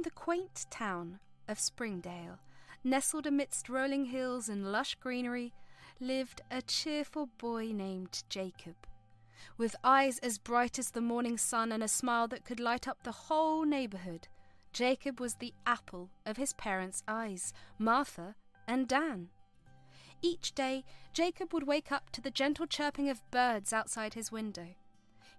In the quaint town of Springdale, nestled amidst rolling hills and lush greenery, lived a cheerful boy named Jacob. With eyes as bright as the morning sun and a smile that could light up the whole neighbourhood, Jacob was the apple of his parents' eyes, Martha and Dan. Each day, Jacob would wake up to the gentle chirping of birds outside his window.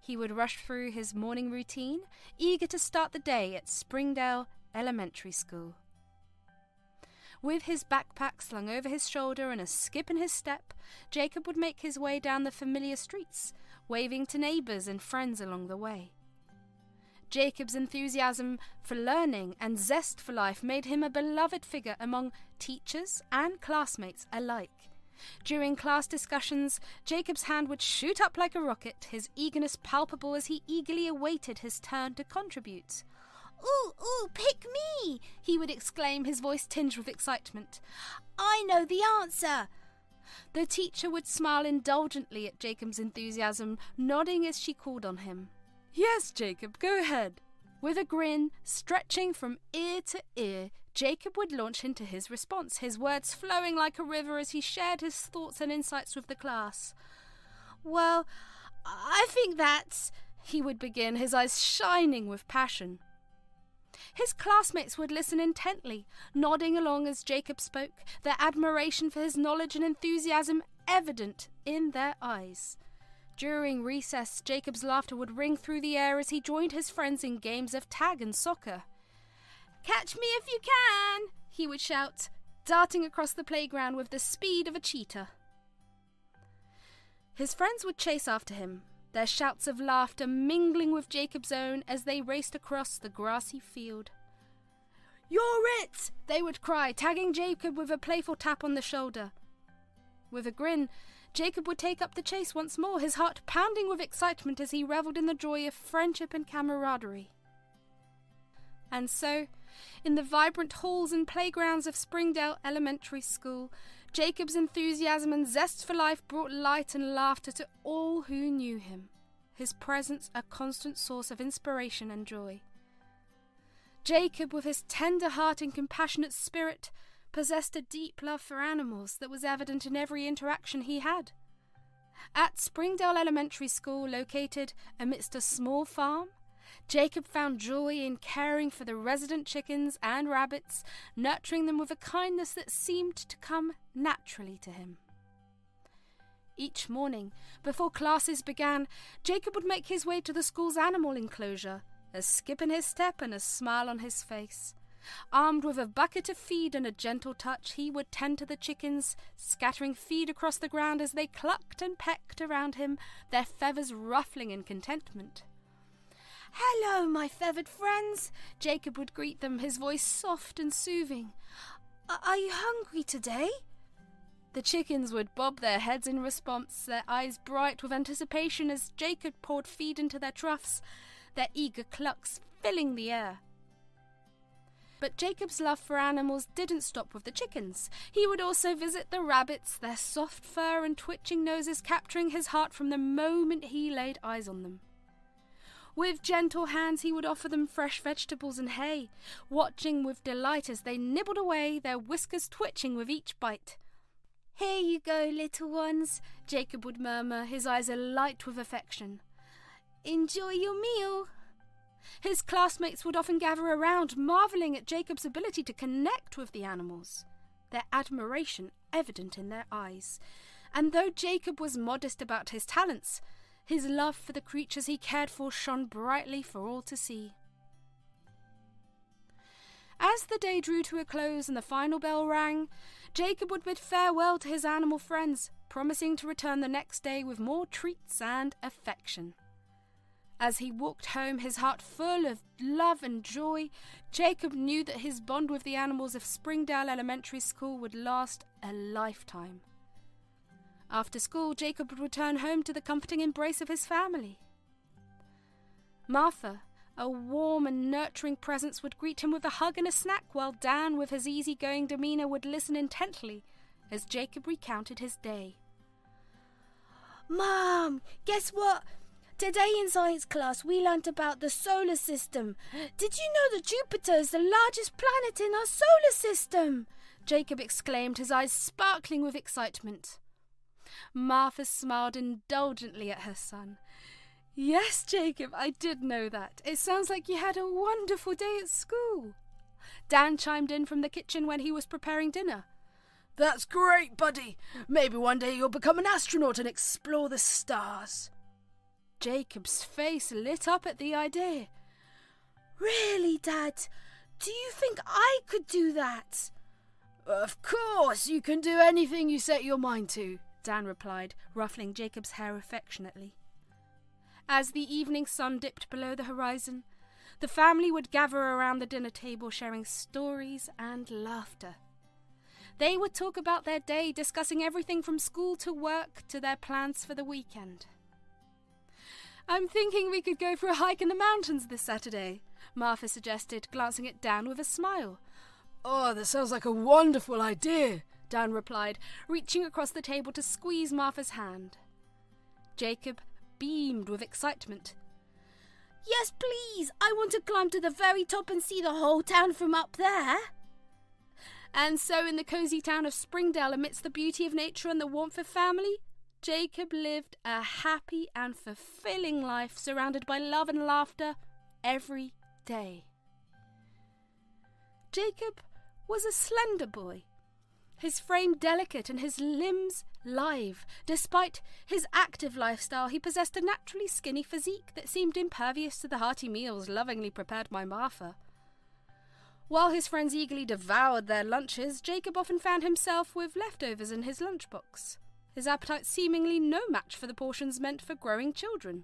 He would rush through his morning routine, eager to start the day at Springdale Elementary School. With his backpack slung over his shoulder and a skip in his step, Jacob would make his way down the familiar streets, waving to neighbours and friends along the way. Jacob's enthusiasm for learning and zest for life made him a beloved figure among teachers and classmates alike. During class discussions, Jacob's hand would shoot up like a rocket, his eagerness palpable as he eagerly awaited his turn to contribute. "Ooh, ooh, pick me!" he would exclaim, his voice tinged with excitement. "I know the answer!" The teacher would smile indulgently at Jacob's enthusiasm, nodding as she called on him. "Yes, Jacob, go ahead." With a grin stretching from ear to ear, Jacob would launch into his response, his words flowing like a river as he shared his thoughts and insights with the class. "Well, I think that's," he would begin, his eyes shining with passion. His classmates would listen intently, nodding along as Jacob spoke, their admiration for his knowledge and enthusiasm evident in their eyes. During recess, Jacob's laughter would ring through the air as he joined his friends in games of tag and soccer. "Catch me if you can!" he would shout, darting across the playground with the speed of a cheetah. His friends would chase after him, their shouts of laughter mingling with Jacob's own as they raced across the grassy field. "You're it!" they would cry, tagging Jacob with a playful tap on the shoulder. With a grin, Jacob would take up the chase once more, his heart pounding with excitement as he revelled in the joy of friendship and camaraderie. And so, in the vibrant halls and playgrounds of Springdale Elementary School, Jacob's enthusiasm and zest for life brought light and laughter to all who knew him, his presence a constant source of inspiration and joy. Jacob, with his tender heart and compassionate spirit, possessed a deep love for animals that was evident in every interaction he had. At Springdale Elementary School, located amidst a small farm, Jacob found joy in caring for the resident chickens and rabbits, nurturing them with a kindness that seemed to come naturally to him. Each morning, before classes began, Jacob would make his way to the school's animal enclosure, a skip in his step and a smile on his face. Armed with a bucket of feed and a gentle touch, he would tend to the chickens, scattering feed across the ground as they clucked and pecked around him, their feathers ruffling in contentment. "Hello, my feathered friends," Jacob would greet them, his voice soft and soothing. "Are you hungry today?" The chickens would bob their heads in response, their eyes bright with anticipation as Jacob poured feed into their troughs, their eager clucks filling the air. But Jacob's love for animals didn't stop with the chickens. He would also visit the rabbits, their soft fur and twitching noses capturing his heart from the moment he laid eyes on them. With gentle hands he would offer them fresh vegetables and hay, watching with delight as they nibbled away, their whiskers twitching with each bite. "Here you go, little ones," Jacob would murmur, his eyes alight with affection. "Enjoy your meal." His classmates would often gather around, marvelling at Jacob's ability to connect with the animals, their admiration evident in their eyes. And though Jacob was modest about his talents, his love for the creatures he cared for shone brightly for all to see. As the day drew to a close and the final bell rang, Jacob would bid farewell to his animal friends, promising to return the next day with more treats and affection. As he walked home, his heart full of love and joy, Jacob knew that his bond with the animals of Springdale Elementary School would last a lifetime. After school, Jacob would return home to the comforting embrace of his family. Martha, a warm and nurturing presence, would greet him with a hug and a snack, while Dan, with his easygoing demeanour, would listen intently as Jacob recounted his day. "Mom, guess what? Today in science class we learnt about the solar system. Did you know that Jupiter is the largest planet in our solar system? Jacob exclaimed, his eyes sparkling with excitement. Martha smiled indulgently at her son. Yes, Jacob, I did know that. It sounds like you had a wonderful day at school. Dan chimed in from the kitchen when he was preparing dinner. That's great, buddy. Maybe one day you'll become an astronaut and explore the stars. Jacob's face lit up at the idea. Really, Dad? Do you think I could do that? Of course, you can do anything you set your mind to, Dan replied, ruffling Jacob's hair affectionately. As the evening sun dipped below the horizon, the family would gather around the dinner table sharing stories and laughter. They would talk about their day, discussing everything from school to work to their plans for the weekend. I'm thinking we could go for a hike in the mountains this Saturday, Martha suggested, glancing at Dan with a smile. Oh, that sounds like a wonderful idea, Dan replied, reaching across the table to squeeze Martha's hand. Jacob beamed with excitement. Yes, please. I want to climb to the very top and see the whole town from up there. And so in the cosy town of Springdale, amidst the beauty of nature and the warmth of family, Jacob lived a happy and fulfilling life surrounded by love and laughter every day. Jacob was a slender boy, his frame delicate and his limbs lithe. Despite his active lifestyle, he possessed a naturally skinny physique that seemed impervious to the hearty meals lovingly prepared by Martha. While his friends eagerly devoured their lunches, Jacob often found himself with leftovers in his lunchbox, his appetite seemingly no match for the portions meant for growing children.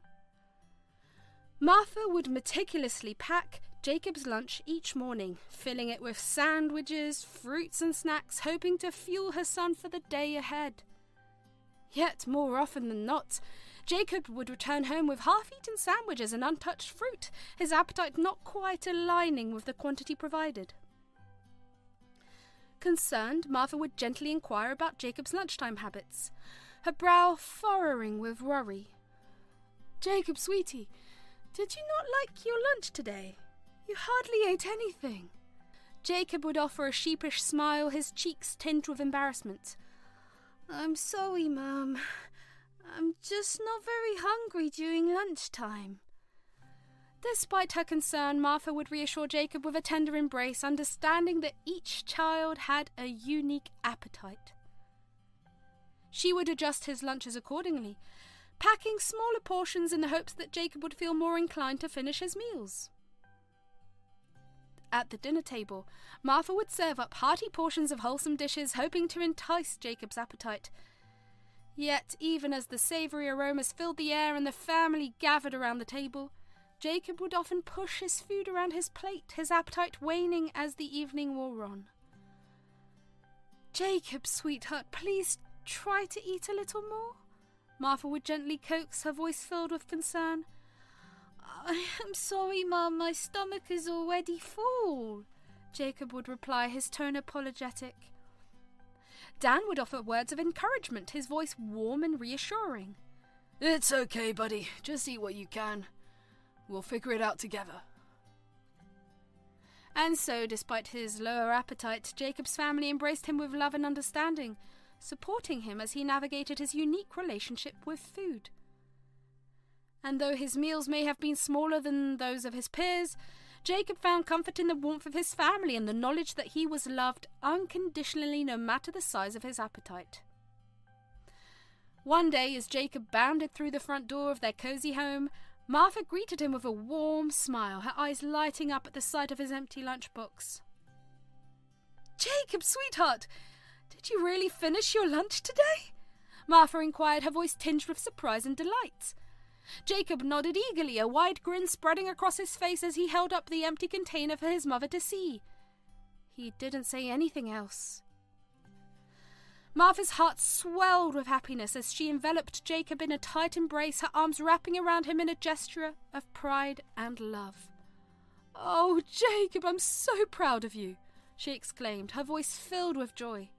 Martha would meticulously pack Jacob's lunch each morning, filling it with sandwiches, fruits and snacks, hoping to fuel her son for the day ahead. Yet, more often than not, Jacob would return home with half-eaten sandwiches and untouched fruit, his appetite not quite aligning with the quantity provided. Concerned, Martha would gently inquire about Jacob's lunchtime habits, her brow furrowing with worry. Jacob, sweetie, did you not like your lunch today? You hardly ate anything. Jacob would offer a sheepish smile, his cheeks tinged with embarrassment. I'm sorry, Mum. I'm just not very hungry during lunchtime. Despite her concern, Martha would reassure Jacob with a tender embrace, understanding that each child had a unique appetite. She would adjust his lunches accordingly, packing smaller portions in the hopes that Jacob would feel more inclined to finish his meals. At the dinner table, Martha would serve up hearty portions of wholesome dishes, hoping to entice Jacob's appetite. Yet, even as the savoury aromas filled the air and the family gathered around the table, Jacob would often push his food around his plate, his appetite waning as the evening wore on. Jacob, sweetheart, please try to eat a little more, Martha would gently coax, her voice filled with concern. I am sorry, Mum, my stomach is already full, Jacob would reply, his tone apologetic. Dan would offer words of encouragement, his voice warm and reassuring. It's okay, buddy. Just eat what you can. We'll figure it out together. And so, despite his lower appetite, Jacob's family embraced him with love and understanding, supporting him as he navigated his unique relationship with food. And though his meals may have been smaller than those of his peers, Jacob found comfort in the warmth of his family and the knowledge that he was loved unconditionally no matter the size of his appetite. One day, as Jacob bounded through the front door of their cosy home, Martha greeted him with a warm smile, her eyes lighting up at the sight of his empty lunchbox. Jacob, sweetheart, did you really finish your lunch today? Martha inquired, her voice tinged with surprise and delight. Jacob nodded eagerly, a wide grin spreading across his face as he held up the empty container for his mother to see. He didn't say anything else. Martha's heart swelled with happiness as she enveloped Jacob in a tight embrace, her arms wrapping around him in a gesture of pride and love. Oh, Jacob, I'm so proud of you, she exclaimed, her voice filled with joy.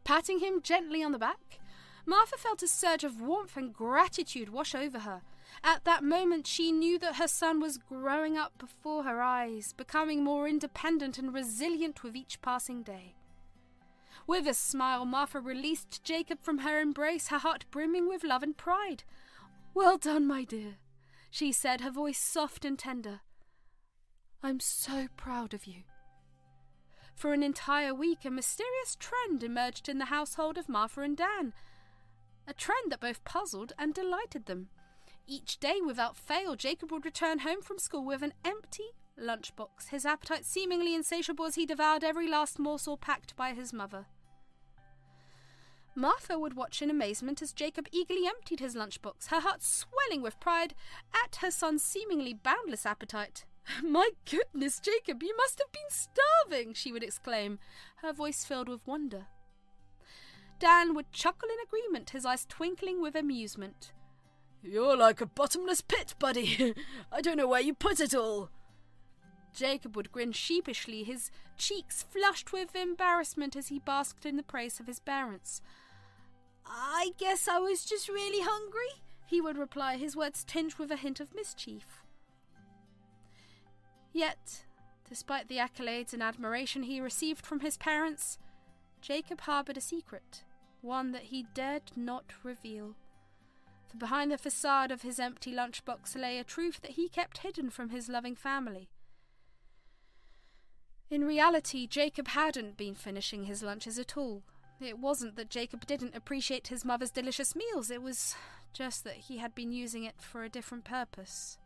Patting him gently on the back, Martha felt a surge of warmth and gratitude wash over her, At that moment, she knew that her son was growing up before her eyes, becoming more independent and resilient with each passing day. With a smile, Martha released Jacob from her embrace, her heart brimming with love and pride. "Well done, my dear," she said, her voice soft and tender. "I'm so proud of you." For an entire week, a mysterious trend emerged in the household of Martha and Dan, a trend that both puzzled and delighted them. Each day, without fail, Jacob would return home from school with an empty lunchbox, his appetite seemingly insatiable as he devoured every last morsel packed by his mother. Martha would watch in amazement as Jacob eagerly emptied his lunchbox, her heart swelling with pride at her son's seemingly boundless appetite. "My goodness, Jacob, you must have been starving," she would exclaim, her voice filled with wonder. Dan would chuckle in agreement, his eyes twinkling with amusement. "You're like a bottomless pit, buddy. I don't know where you put it all." Jacob would grin sheepishly, his cheeks flushed with embarrassment as he basked in the praise of his parents. "I guess I was just really hungry," he would reply, his words tinged with a hint of mischief. Yet, despite the accolades and admiration he received from his parents, Jacob harboured a secret, one that he dared not reveal. For behind the facade of his empty lunchbox lay a truth that he kept hidden from his loving family. In reality, Jacob hadn't been finishing his lunches at all. It wasn't that Jacob didn't appreciate his mother's delicious meals, it was just that he had been using it for a different purpose.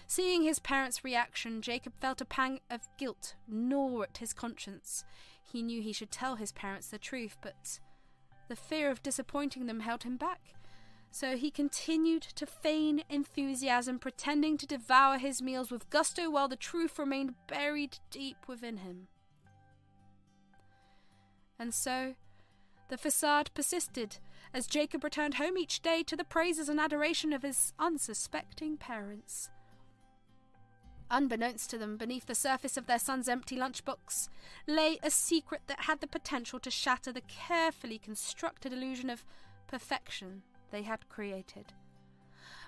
Seeing his parents' reaction, Jacob felt a pang of guilt gnaw at his conscience. He knew he should tell his parents the truth, but the fear of disappointing them held him back. So he continued to feign enthusiasm, pretending to devour his meals with gusto while the truth remained buried deep within him. And so, the facade persisted, as Jacob returned home each day to the praises and adoration of his unsuspecting parents. Unbeknownst to them, beneath the surface of their son's empty lunchbox lay a secret that had the potential to shatter the carefully constructed illusion of perfection they had created.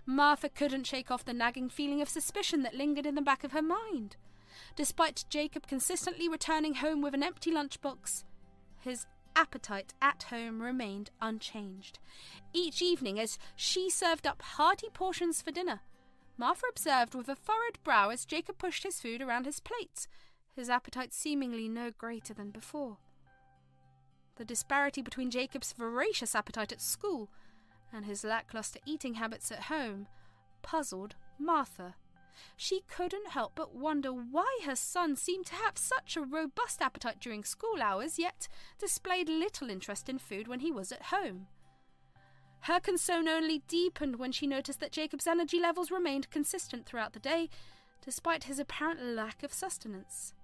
Martha couldn't shake off the nagging feeling of suspicion that lingered in the back of her mind. Despite Jacob consistently returning home with an empty lunchbox, his appetite at home remained unchanged. Each evening, as she served up hearty portions for dinner, Martha observed with a furrowed brow as Jacob pushed his food around his plate, his appetite seemingly no greater than before. The disparity between Jacob's voracious appetite at school and his lackluster eating habits at home puzzled Martha. She couldn't help but wonder why her son seemed to have such a robust appetite during school hours, yet displayed little interest in food when he was at home. Her concern only deepened when she noticed that Jacob's energy levels remained consistent throughout the day, despite his apparent lack of sustenance.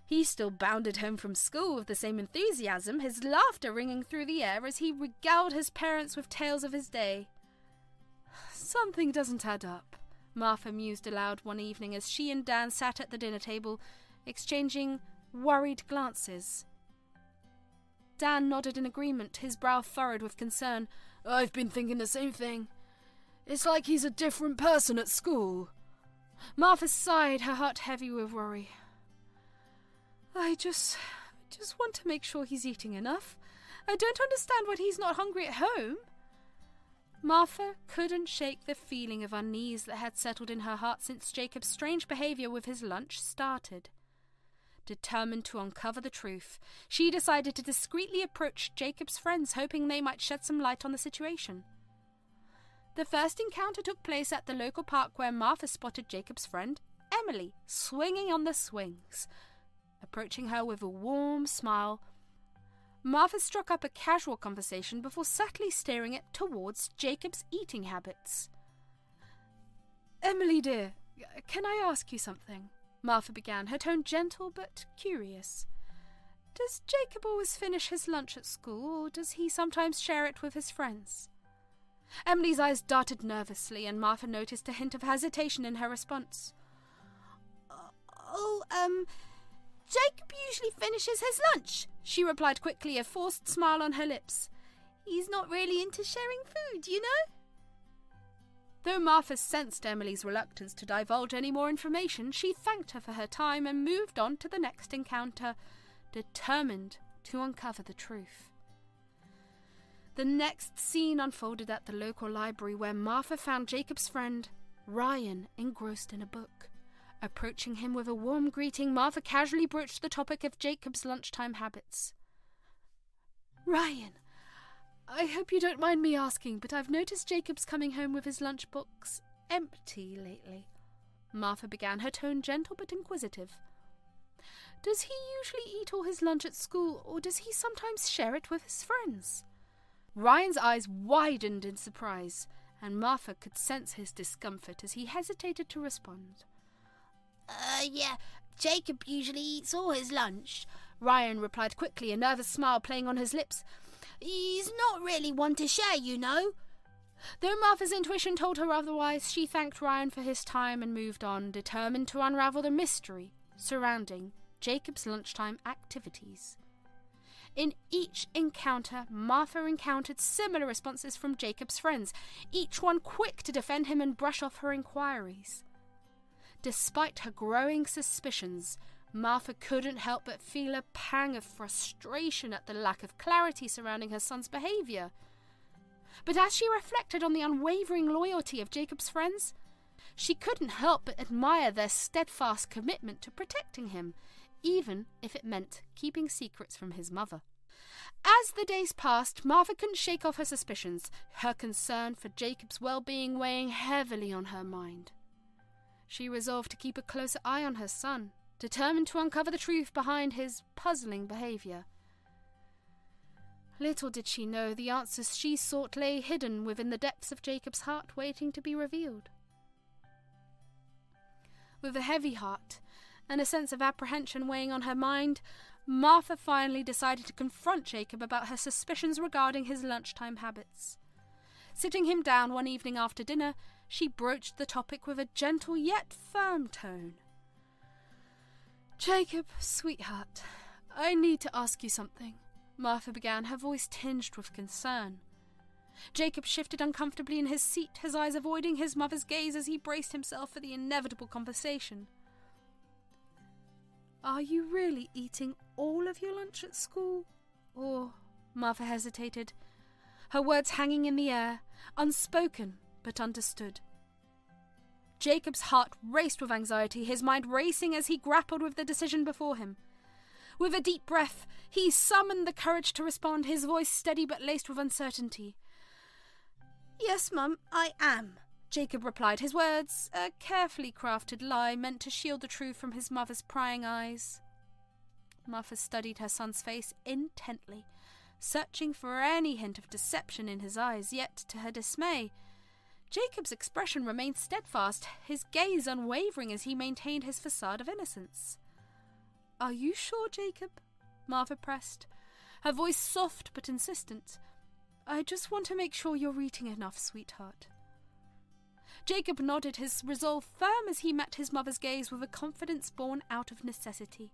He still bounded home from school with the same enthusiasm, his laughter ringing through the air as he regaled his parents with tales of his day. "Something doesn't add up," Martha mused aloud one evening as she and Dan sat at the dinner table, exchanging worried glances. Dan nodded in agreement, his brow furrowed with concern. "I've been thinking the same thing. It's like he's a different person at school." Martha sighed, her heart heavy with worry. I just want to make sure he's eating enough. I don't understand why he's not hungry at home." Martha couldn't shake the feeling of unease that had settled in her heart since Jacob's strange behaviour with his lunch started. Determined to uncover the truth, she decided to discreetly approach Jacob's friends, hoping they might shed some light on the situation. The first encounter took place at the local park where Martha spotted Jacob's friend, Emily, swinging on the swings. Approaching her with a warm smile, Martha struck up a casual conversation before subtly steering it towards Jacob's eating habits. "Emily, dear, can I ask you something?" Martha began, her tone gentle but curious. "Does Jacob always finish his lunch at school, or does he sometimes share it with his friends?" Emily's eyes darted nervously, and Martha noticed a hint of hesitation in her response. Jacob usually finishes his lunch," she replied quickly, a forced smile on her lips. "He's not really into sharing food, you know?" Though Martha sensed Emily's reluctance to divulge any more information, she thanked her for her time and moved on to the next encounter, determined to uncover the truth. The next scene unfolded at the local library, where Martha found Jacob's friend, Ryan, engrossed in a book. Approaching him with a warm greeting, Martha casually broached the topic of Jacob's lunchtime habits. Ryan, I hope you don't mind me asking, but I've noticed Jacob's coming home with his lunchbox empty lately. Martha began, her tone gentle but inquisitive. Does he usually eat all his lunch at school, or does he sometimes share it with his friends? Ryan's eyes widened in surprise, and Martha could sense his discomfort as he hesitated to respond. Yeah, Jacob usually eats all his lunch, Ryan replied quickly, a nervous smile playing on his lips. He's not really one to share, you know. Though Martha's intuition told her otherwise, she thanked Ryan for his time and moved on, determined to unravel the mystery surrounding Jacob's lunchtime activities. In each encounter, Martha encountered similar responses from Jacob's friends, each one quick to defend him and brush off her inquiries. Despite her growing suspicions, Martha couldn't help but feel a pang of frustration at the lack of clarity surrounding her son's behaviour. But as she reflected on the unwavering loyalty of Jacob's friends, she couldn't help but admire their steadfast commitment to protecting him, even if it meant keeping secrets from his mother. As the days passed, Martha couldn't shake off her suspicions, her concern for Jacob's well-being weighing heavily on her mind. She resolved to keep a closer eye on her son, determined to uncover the truth behind his puzzling behaviour. Little did she know the answers she sought lay hidden within the depths of Jacob's heart, waiting to be revealed. With a heavy heart and a sense of apprehension weighing on her mind, Martha finally decided to confront Jacob about her suspicions regarding his lunchtime habits. Sitting him down one evening after dinner, she broached the topic with a gentle yet firm tone. Jacob, sweetheart, I need to ask you something, Martha began, her voice tinged with concern. Jacob shifted uncomfortably in his seat, his eyes avoiding his mother's gaze as he braced himself for the inevitable conversation. Are you really eating all of your lunch at school? Or, Martha hesitated, her words hanging in the air, unspoken but understood. Jacob's heart raced with anxiety, his mind racing as he grappled with the decision before him. With a deep breath, he summoned the courage to respond, his voice steady but laced with uncertainty. Yes, Mum, I am, Jacob replied, his words a carefully crafted lie meant to shield the truth from his mother's prying eyes. Martha studied her son's face intently, searching for any hint of deception in his eyes, yet, to her dismay, Jacob's expression remained steadfast, his gaze unwavering as he maintained his facade of innocence. Are you sure, Jacob? Martha pressed, her voice soft but insistent. I just want to make sure you're eating enough, sweetheart. Jacob nodded, his resolve firm as he met his mother's gaze with a confidence born out of necessity.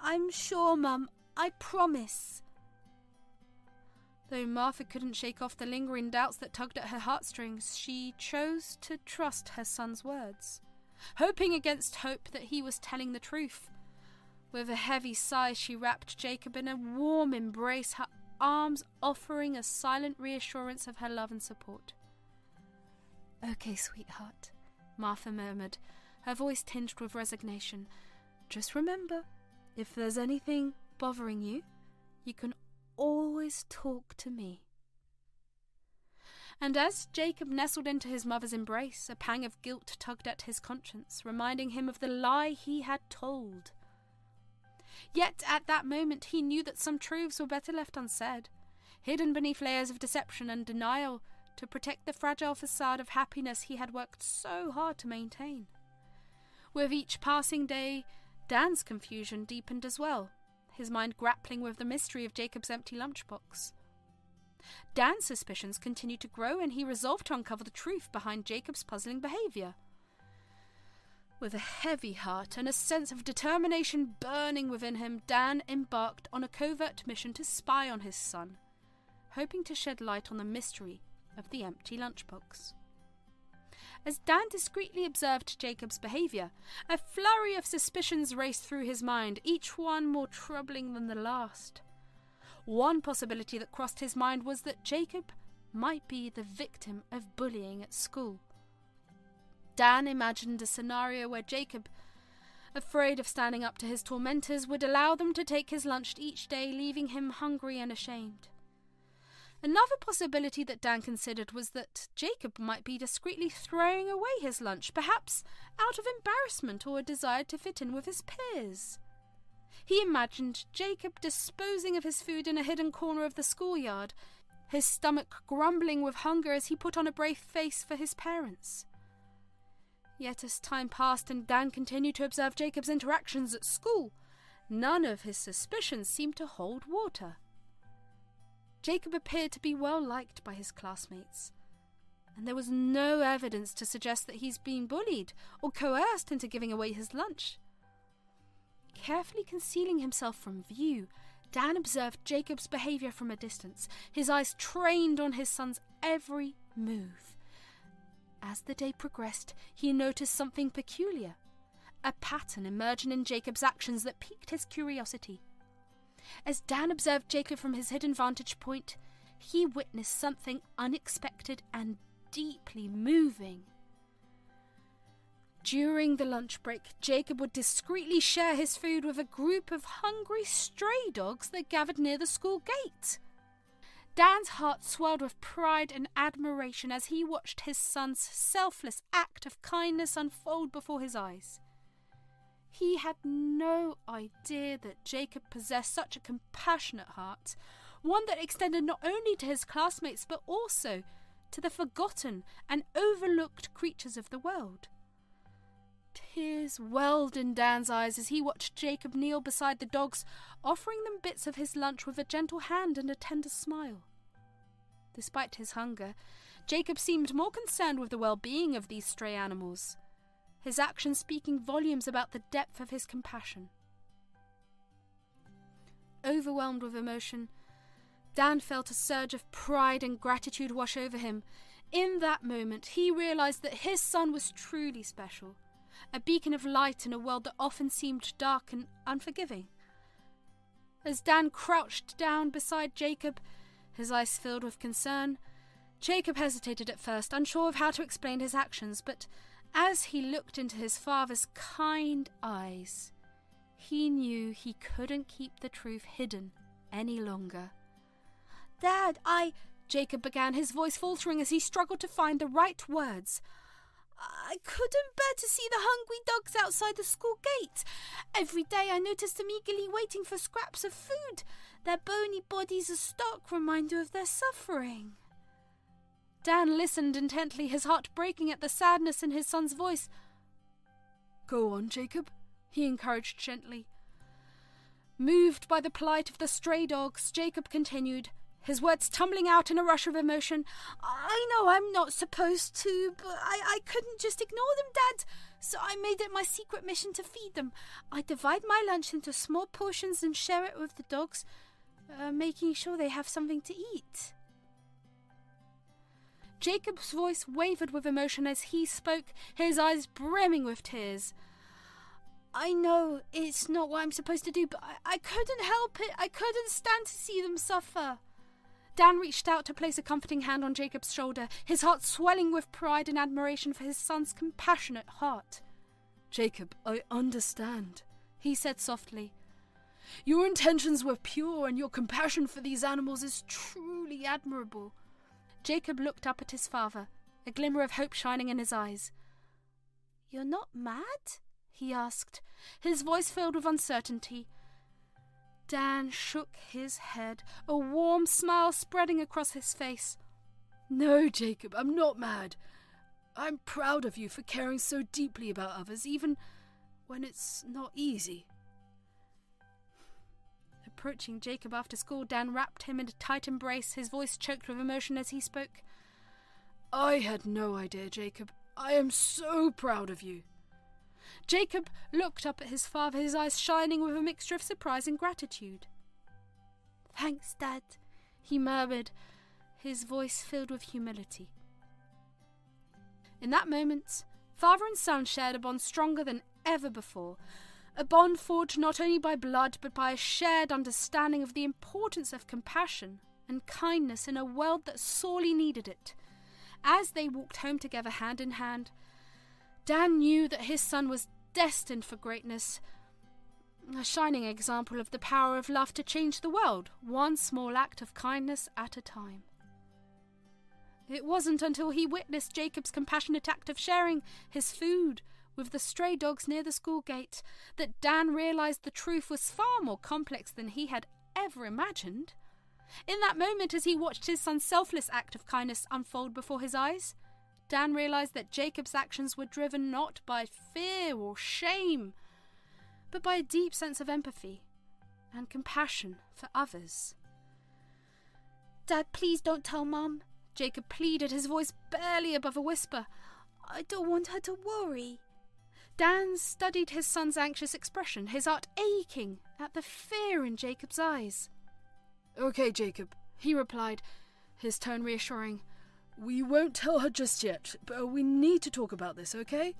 I'm sure, Mum. I promise. Though Martha couldn't shake off the lingering doubts that tugged at her heartstrings, she chose to trust her son's words, hoping against hope that he was telling the truth. With a heavy sigh, she wrapped Jacob in a warm embrace, her arms offering a silent reassurance of her love and support. Okay, sweetheart, Martha murmured, her voice tinged with resignation. Just remember, if there's anything bothering you, you can always talk to me. And as Jacob nestled into his mother's embrace, a pang of guilt tugged at his conscience, reminding him of the lie he had told. Yet at that moment he knew that some truths were better left unsaid, hidden beneath layers of deception and denial to protect the fragile facade of happiness he had worked so hard to maintain. With each passing day, Dan's confusion deepened as well, his mind grappling with the mystery of Jacob's empty lunchbox. Dan's suspicions continued to grow, and he resolved to uncover the truth behind Jacob's puzzling behaviour. With a heavy heart and a sense of determination burning within him, Dan embarked on a covert mission to spy on his son, hoping to shed light on the mystery of the empty lunchbox. As Dan discreetly observed Jacob's behaviour, a flurry of suspicions raced through his mind, each one more troubling than the last. One possibility that crossed his mind was that Jacob might be the victim of bullying at school. Dan imagined a scenario where Jacob, afraid of standing up to his tormentors, would allow them to take his lunch each day, leaving him hungry and ashamed. Another possibility that Dan considered was that Jacob might be discreetly throwing away his lunch, perhaps out of embarrassment or a desire to fit in with his peers. He imagined Jacob disposing of his food in a hidden corner of the schoolyard, his stomach grumbling with hunger as he put on a brave face for his parents. Yet as time passed and Dan continued to observe Jacob's interactions at school, none of his suspicions seemed to hold water. Jacob appeared to be well liked by his classmates, and there was no evidence to suggest that he's being bullied or coerced into giving away his lunch. Carefully concealing himself from view, Dan observed Jacob's behaviour from a distance, his eyes trained on his son's every move. As the day progressed, he noticed something peculiar, a pattern emerging in Jacob's actions that piqued his curiosity. As Dan observed Jacob from his hidden vantage point, he witnessed something unexpected and deeply moving. During the lunch break, Jacob would discreetly share his food with a group of hungry stray dogs that gathered near the school gate. Dan's heart swelled with pride and admiration as he watched his son's selfless act of kindness unfold before his eyes. He had no idea that Jacob possessed such a compassionate heart, one that extended not only to his classmates but also to the forgotten and overlooked creatures of the world. Tears welled in Dan's eyes as he watched Jacob kneel beside the dogs, offering them bits of his lunch with a gentle hand and a tender smile. Despite his hunger, Jacob seemed more concerned with the well-being of these stray animals, his actions speaking volumes about the depth of his compassion. Overwhelmed with emotion, Dan felt a surge of pride and gratitude wash over him. In that moment, he realized that his son was truly special, a beacon of light in a world that often seemed dark and unforgiving. As Dan crouched down beside Jacob, his eyes filled with concern, Jacob hesitated at first, unsure of how to explain his actions, but as he looked into his father's kind eyes, he knew he couldn't keep the truth hidden any longer. "Dad, Jacob began, his voice faltering as he struggled to find the right words. "I couldn't bear to see the hungry dogs outside the school gate. Every day I noticed them eagerly waiting for scraps of food, their bony bodies a stark reminder of their suffering." Dan listened intently, his heart breaking at the sadness in his son's voice. "Go on, Jacob," he encouraged gently. Moved by the plight of the stray dogs, Jacob continued, his words tumbling out in a rush of emotion. "I know I'm not supposed to, but I couldn't just ignore them, Dad, so I made it my secret mission to feed them. I divide my lunch into small portions and share it with the dogs, making sure they have something to eat." Jacob's voice wavered with emotion as he spoke, his eyes brimming with tears. "I know it's not what I'm supposed to do, but I couldn't help it. I couldn't stand to see them suffer." Dan reached out to place a comforting hand on Jacob's shoulder, his heart swelling with pride and admiration for his son's compassionate heart. "Jacob, I understand," he said softly. "Your intentions were pure and your compassion for these animals is truly admirable." Jacob looked up at his father, a glimmer of hope shining in his eyes. "You're not mad?" he asked, his voice filled with uncertainty. Dan shook his head, a warm smile spreading across his face. "No, Jacob, I'm not mad. I'm proud of you for caring so deeply about others, even when it's not easy." Approaching Jacob after school, Dan wrapped him in a tight embrace, his voice choked with emotion as he spoke. "I had no idea, Jacob. I am so proud of you." Jacob looked up at his father, his eyes shining with a mixture of surprise and gratitude. "Thanks, Dad," he murmured, his voice filled with humility. In that moment, father and son shared a bond stronger than ever before, a bond forged not only by blood but by a shared understanding of the importance of compassion and kindness in a world that sorely needed it. As they walked home together hand in hand, Dan knew that his son was destined for greatness, a shining example of the power of love to change the world, one small act of kindness at a time. It wasn't until he witnessed Jacob's compassionate act of sharing his food with the stray dogs near the school gate that Dan realized the truth was far more complex than he had ever imagined. In that moment, as he watched his son's selfless act of kindness unfold before his eyes, Dan realized that Jacob's actions were driven not by fear or shame, but by a deep sense of empathy and compassion for others. "Dad, please don't tell Mum," Jacob pleaded, his voice barely above a whisper. "I don't want her to worry." Dan studied his son's anxious expression, his heart aching at the fear in Jacob's eyes. "Okay, Jacob," he replied, his tone reassuring. "We won't tell her just yet, but we need to talk about this, okay?"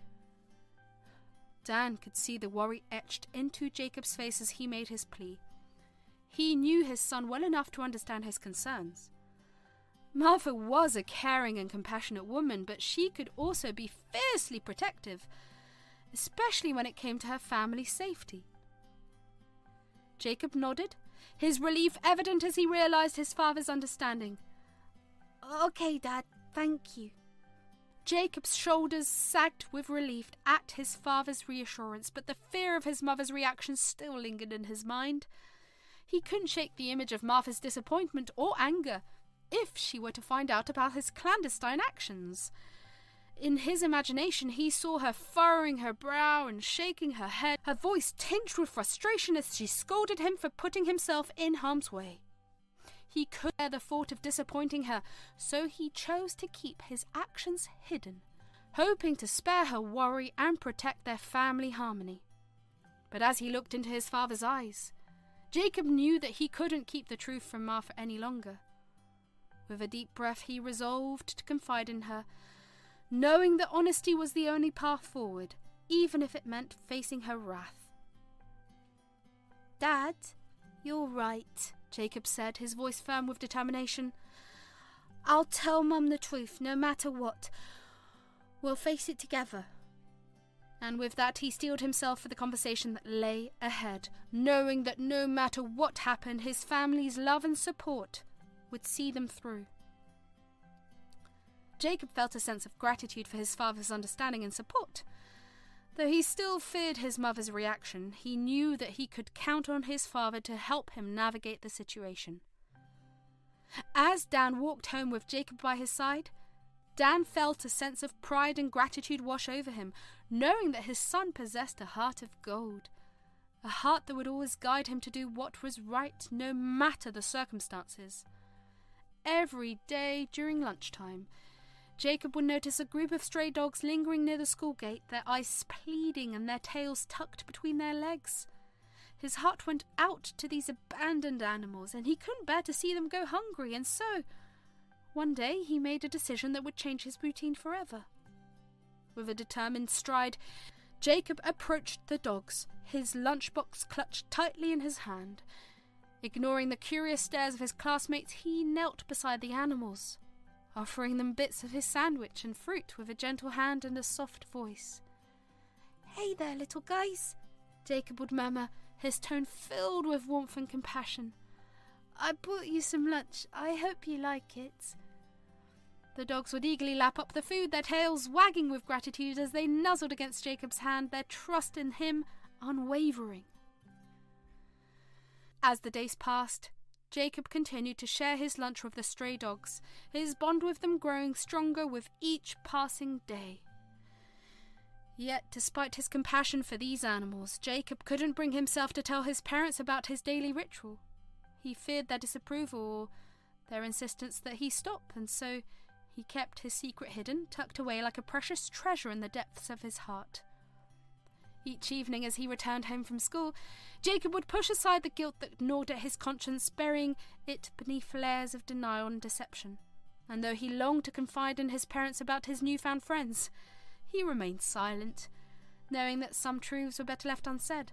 Dan could see the worry etched into Jacob's face as he made his plea. He knew his son well enough to understand his concerns. Martha was a caring and compassionate woman, but she could also be fiercely protective, especially when it came to her family's safety. Jacob nodded, his relief evident as he realized his father's understanding. "Okay, Dad, thank you." Jacob's shoulders sagged with relief at his father's reassurance, but the fear of his mother's reaction still lingered in his mind. He couldn't shake the image of Martha's disappointment or anger if she were to find out about his clandestine actions. In his imagination, he saw her furrowing her brow and shaking her head, her voice tinged with frustration as she scolded him for putting himself in harm's way. He could bear the thought of disappointing her, so he chose to keep his actions hidden, hoping to spare her worry and protect their family harmony. But as he looked into his father's eyes, Jacob knew that he couldn't keep the truth from Martha any longer. With a deep breath, he resolved to confide in her, knowing that honesty was the only path forward, even if it meant facing her wrath. "Dad, you're right," Jacob said, his voice firm with determination. "I'll tell Mum the truth, no matter what. We'll face it together." And with that, he steeled himself for the conversation that lay ahead, knowing that no matter what happened, his family's love and support would see them through. Jacob felt a sense of gratitude for his father's understanding and support. Though he still feared his mother's reaction, he knew that he could count on his father to help him navigate the situation. As Dan walked home with Jacob by his side, Dan felt a sense of pride and gratitude wash over him, knowing that his son possessed a heart of gold, a heart that would always guide him to do what was right no matter the circumstances. Every day during lunchtime, Jacob would notice a group of stray dogs lingering near the school gate, their eyes pleading and their tails tucked between their legs. His heart went out to these abandoned animals, and he couldn't bear to see them go hungry, and so, one day, he made a decision that would change his routine forever. With a determined stride, Jacob approached the dogs, his lunchbox clutched tightly in his hand. Ignoring the curious stares of his classmates, he knelt beside the animals, offering them bits of his sandwich and fruit with a gentle hand and a soft voice. "Hey there, little guys," Jacob would murmur, his tone filled with warmth and compassion. "I brought you some lunch. I hope you like it." The dogs would eagerly lap up the food, their tails wagging with gratitude as they nuzzled against Jacob's hand, their trust in him unwavering. As the days passed, Jacob continued to share his lunch with the stray dogs, his bond with them growing stronger with each passing day. Yet, despite his compassion for these animals, Jacob couldn't bring himself to tell his parents about his daily ritual. He feared their disapproval or their insistence that he stop, and so he kept his secret hidden, tucked away like a precious treasure in the depths of his heart. Each evening as he returned home from school, Jacob would push aside the guilt that gnawed at his conscience, burying it beneath layers of denial and deception. and though he longed to confide in his parents about his newfound friends, he remained silent, knowing that some truths were better left unsaid.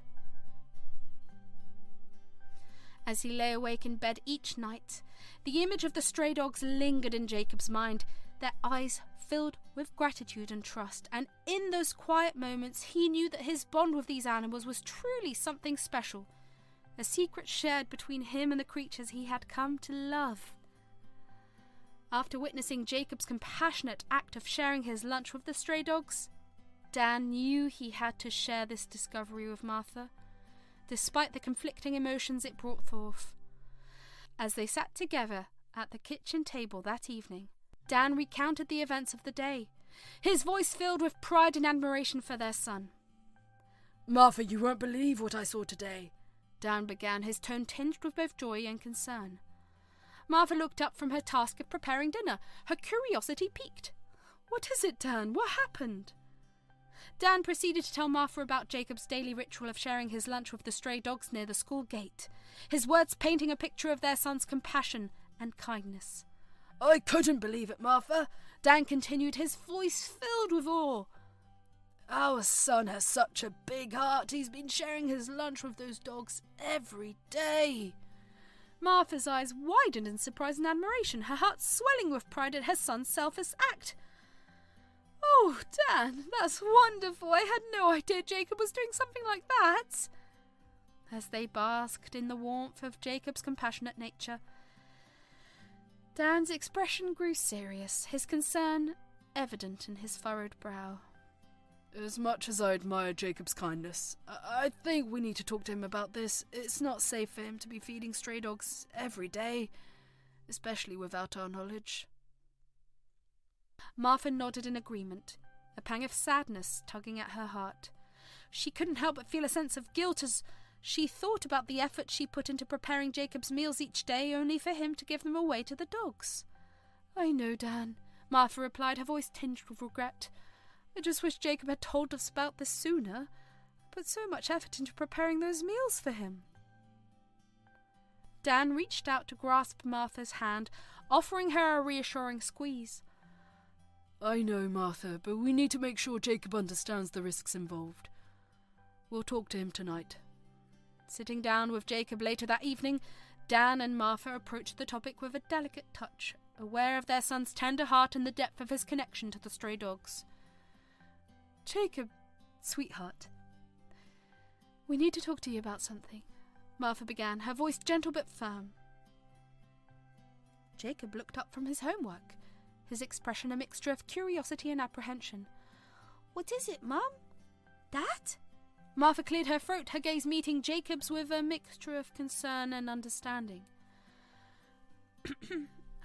As he lay awake in bed each night, the image of the stray dogs lingered in Jacob's mind, their eyes filled with gratitude and trust, and in those quiet moments he knew that his bond with these animals was truly something special, a secret shared between him and the creatures he had come to love. After witnessing Jacob's compassionate act of sharing his lunch with the stray dogs, Dan knew he had to share this discovery with Martha, despite the conflicting emotions it brought forth. As they sat together at the kitchen table that evening, Dan recounted the events of the day, his voice filled with pride and admiration for their son. "Martha, you won't believe what I saw today," Dan began, his tone tinged with both joy and concern. Martha looked up from her task of preparing dinner, her curiosity piqued. "What is it, Dan? What happened?" Dan proceeded to tell Martha about Jacob's daily ritual of sharing his lunch with the stray dogs near the school gate, his words painting a picture of their son's compassion and kindness. "I couldn't believe it, Martha," Dan continued, his voice filled with awe. "Our son has such a big heart. He's been sharing his lunch with those dogs every day." Martha's eyes widened in surprise and admiration, her heart swelling with pride at her son's selfless act. "Oh, Dan, that's wonderful. I had no idea Jacob was doing something like that." As they basked in the warmth of Jacob's compassionate nature, Dan's expression grew serious, his concern evident in his furrowed brow. "As much as I admire Jacob's kindness, I think we need to talk to him about this. It's not safe for him to be feeding stray dogs every day, especially without our knowledge." Martha nodded in agreement, a pang of sadness tugging at her heart. She couldn't help but feel a sense of guilt as she thought about the effort she put into preparing Jacob's meals each day, only for him to give them away to the dogs. "I know, Dan," Martha replied, her voice tinged with regret. "I just wish Jacob had told us about this sooner. I put so much effort into preparing those meals for him." Dan reached out to grasp Martha's hand, offering her a reassuring squeeze. "I know, Martha, but we need to make sure Jacob understands the risks involved. We'll talk to him tonight." Sitting down with Jacob later that evening, Dan and Martha approached the topic with a delicate touch, aware of their son's tender heart and the depth of his connection to the stray dogs. "Jacob, sweetheart, we need to talk to you about something," Martha began, her voice gentle but firm. Jacob looked up from his homework, his expression a mixture of curiosity and apprehension. "What is it, Mum? Dad?" Martha cleared her throat, her gaze meeting Jacob's with a mixture of concern and understanding.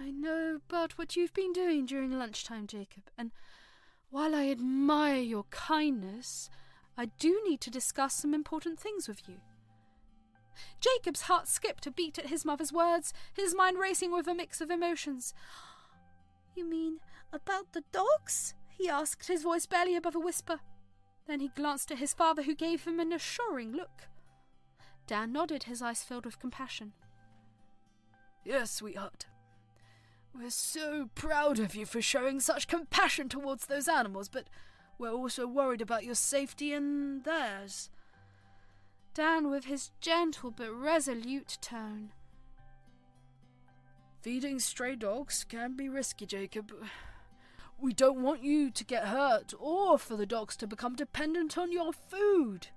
"I know about what you've been doing during lunchtime, Jacob, and while I admire your kindness, I do need to discuss some important things with you." Jacob's heart skipped a beat at his mother's words, his mind racing with a mix of emotions. "You mean about the dogs?" he asked, his voice barely above a whisper. Then he glanced at his father, who gave him an assuring look. Dan nodded, his eyes filled with compassion. "Yes, sweetheart. We're so proud of you for showing such compassion towards those animals, but we're also worried about your safety and theirs." Dan, with his gentle but resolute tone. "Feeding stray dogs can be risky, Jacob. We don't want you to get hurt or for the dogs to become dependent on your food."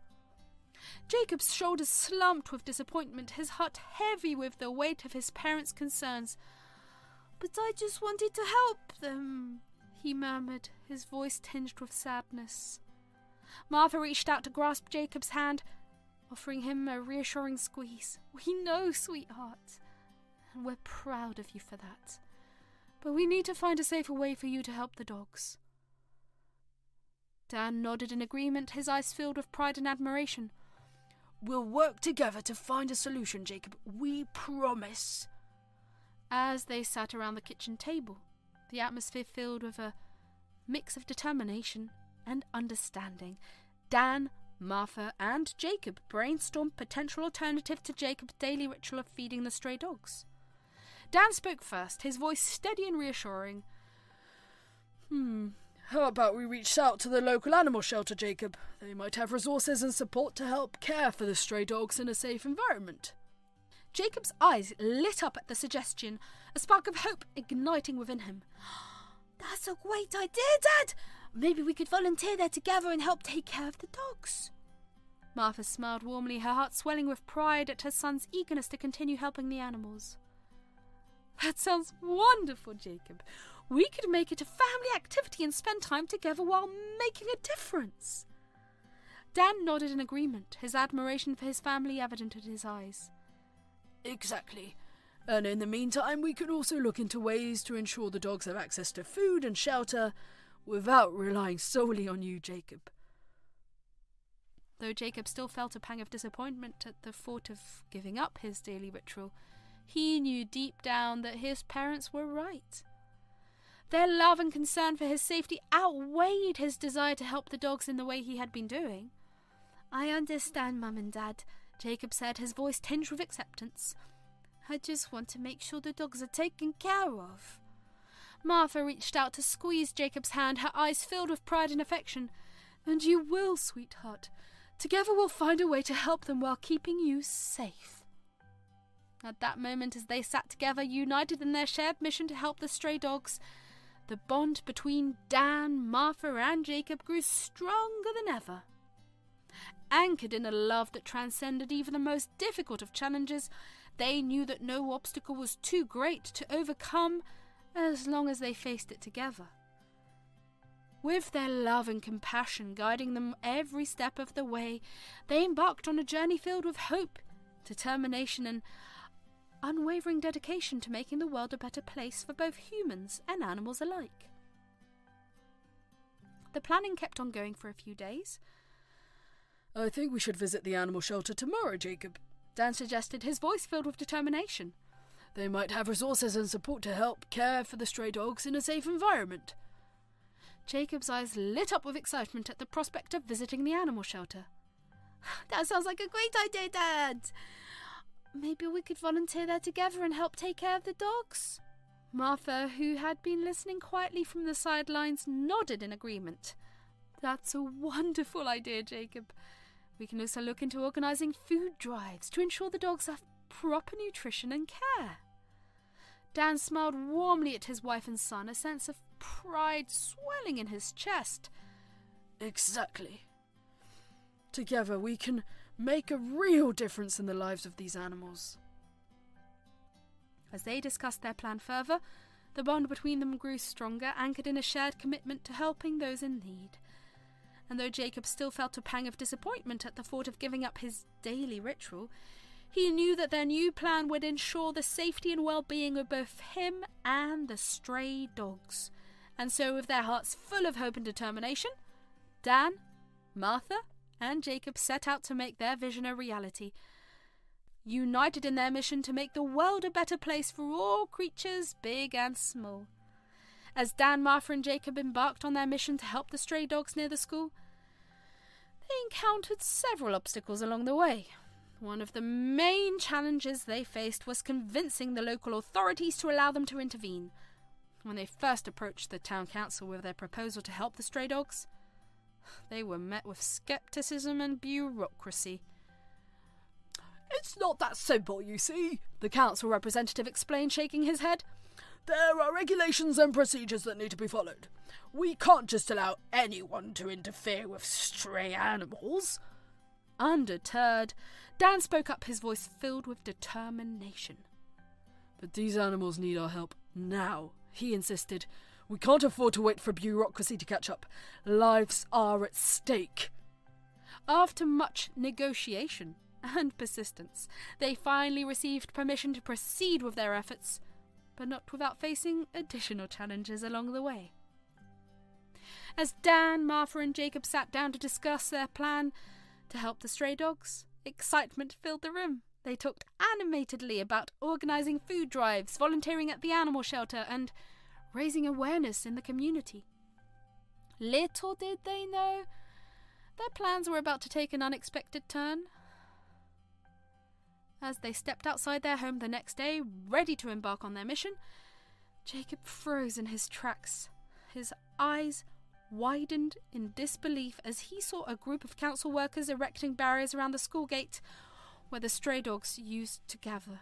Jacob's shoulders slumped with disappointment, his heart heavy with the weight of his parents' concerns. "But I just wanted to help them," he murmured, his voice tinged with sadness. Martha reached out to grasp Jacob's hand, offering him a reassuring squeeze. "We know, sweetheart, and we're proud of you for that. But we need to find a safer way for you to help the dogs." Dan nodded in agreement, his eyes filled with pride and admiration. "We'll work together to find a solution, Jacob. We promise." As they sat around the kitchen table, the atmosphere filled with a mix of determination and understanding, Dan, Martha, and Jacob brainstormed potential alternatives to Jacob's daily ritual of feeding the stray dogs. Dan spoke first, his voice steady and reassuring. How about we reach out to the local animal shelter, Jacob? They might have resources and support to help care for the stray dogs in a safe environment. Jacob's eyes lit up at the suggestion, a spark of hope igniting within him. That's a great idea, Dad! Maybe we could volunteer there together and help take care of the dogs. Martha smiled warmly, her heart swelling with pride at her son's eagerness to continue helping the animals. That sounds wonderful, Jacob. We could make it a family activity and spend time together while making a difference. Dan nodded in agreement, his admiration for his family evident in his eyes. Exactly. And in the meantime, we can also look into ways to ensure the dogs have access to food and shelter without relying solely on you, Jacob. Though Jacob still felt a pang of disappointment at the thought of giving up his daily ritual, he knew deep down that his parents were right. Their love and concern for his safety outweighed his desire to help the dogs in the way he had been doing. I understand, Mum and Dad, Jacob said, his voice tinged with acceptance. I just want to make sure the dogs are taken care of. Martha reached out to squeeze Jacob's hand, her eyes filled with pride and affection. And you will, sweetheart. Together we'll find a way to help them while keeping you safe. At that moment, as they sat together, united in their shared mission to help the stray dogs, the bond between Dan, Martha and Jacob grew stronger than ever. Anchored in a love that transcended even the most difficult of challenges, they knew that no obstacle was too great to overcome as long as they faced it together. With their love and compassion guiding them every step of the way, they embarked on a journey filled with hope, determination and unwavering dedication to making the world a better place for both humans and animals alike. The planning kept on going for a few days. I think we should visit the animal shelter tomorrow, Jacob, Dan suggested, his voice filled with determination. They might have resources and support to help care for the stray dogs in a safe environment. Jacob's eyes lit up with excitement at the prospect of visiting the animal shelter. That sounds like a great idea, Dad. Maybe we could volunteer there together and help take care of the dogs. Martha, who had been listening quietly from the sidelines, nodded in agreement. That's a wonderful idea, Jacob. We can also look into organising food drives to ensure the dogs have proper nutrition and care. Dan smiled warmly at his wife and son, a sense of pride swelling in his chest. Exactly. Together we can make a real difference in the lives of these animals. As they discussed their plan further, the bond between them grew stronger, anchored in a shared commitment to helping those in need. And though Jacob still felt a pang of disappointment at the thought of giving up his daily ritual, he knew that their new plan would ensure the safety and well-being of both him and the stray dogs. And so, with their hearts full of hope and determination, Dan, Martha, and Jacob set out to make their vision a reality, united in their mission to make the world a better place for all creatures, big and small. As Dan, Martha, and Jacob embarked on their mission to help the stray dogs near the school, they encountered several obstacles along the way. One of the main challenges they faced was convincing the local authorities to allow them to intervene. When they first approached the town council with their proposal to help the stray dogs, they were met with scepticism and bureaucracy. It's not that simple, you see, the council representative explained, shaking his head. There are regulations and procedures that need to be followed. We can't just allow anyone to interfere with stray animals. Undeterred, Dan spoke up, his voice filled with determination. But these animals need our help now, he insisted. We can't afford to wait for bureaucracy to catch up. Lives are at stake. After much negotiation and persistence, they finally received permission to proceed with their efforts, but not without facing additional challenges along the way. As Dan, Martha, and Jacob sat down to discuss their plan to help the stray dogs, excitement filled the room. They talked animatedly about organising food drives, volunteering at the animal shelter, and raising awareness in the community. Little did they know, their plans were about to take an unexpected turn. As they stepped outside their home the next day, ready to embark on their mission, Jacob froze in his tracks. His eyes widened in disbelief as he saw a group of council workers erecting barriers around the school gate where the stray dogs used to gather.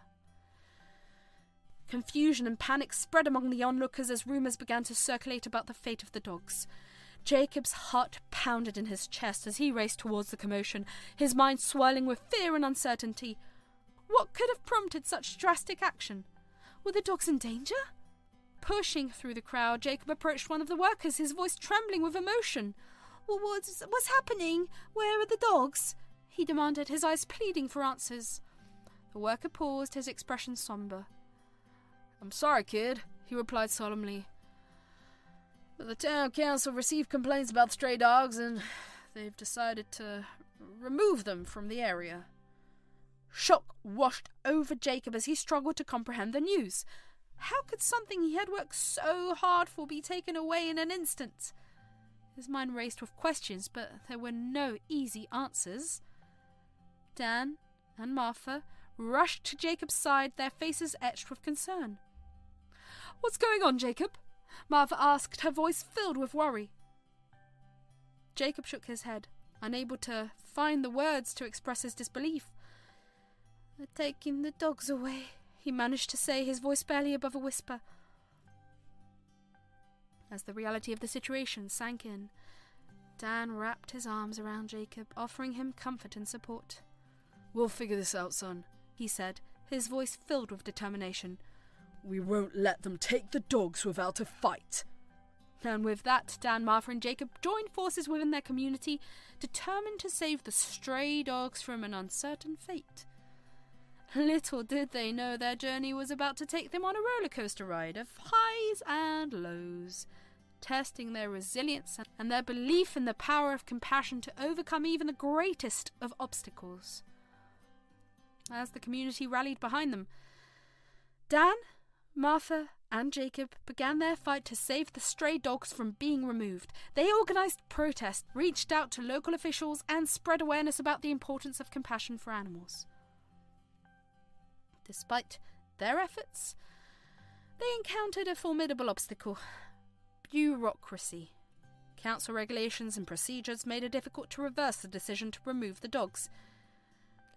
Confusion and panic spread among the onlookers as rumours began to circulate about the fate of the dogs. Jacob's heart pounded in his chest as he raced towards the commotion, his mind swirling with fear and uncertainty. What could have prompted such drastic action? Were the dogs in danger? Pushing through the crowd, Jacob approached one of the workers, his voice trembling with emotion. What's happening? Where are the dogs? He demanded, his eyes pleading for answers. The worker paused, his expression sombre. I'm sorry, kid, he replied solemnly. But the town council received complaints about stray dogs and they've decided to remove them from the area. Shock washed over Jacob as he struggled to comprehend the news. How could something he had worked so hard for be taken away in an instant? His mind raced with questions, but there were no easy answers. Dan and Martha rushed to Jacob's side, their faces etched with concern. "What's going on, Jacob?" Martha asked, her voice filled with worry. Jacob shook his head, unable to find the words to express his disbelief. "They're taking the dogs away," he managed to say, his voice barely above a whisper. As the reality of the situation sank in, Dan wrapped his arms around Jacob, offering him comfort and support. "We'll figure this out, son," he said, his voice filled with determination. "We won't let them take the dogs without a fight." And with that, Dan, Martha and Jacob joined forces within their community, determined to save the stray dogs from an uncertain fate. Little did they know their journey was about to take them on a roller coaster ride of highs and lows, testing their resilience and their belief in the power of compassion to overcome even the greatest of obstacles. As the community rallied behind them, Dan, Martha and Jacob began their fight to save the stray dogs from being removed. They organised protests, reached out to local officials and spread awareness about the importance of compassion for animals. Despite their efforts, they encountered a formidable obstacle: bureaucracy. Council regulations and procedures made it difficult to reverse the decision to remove the dogs,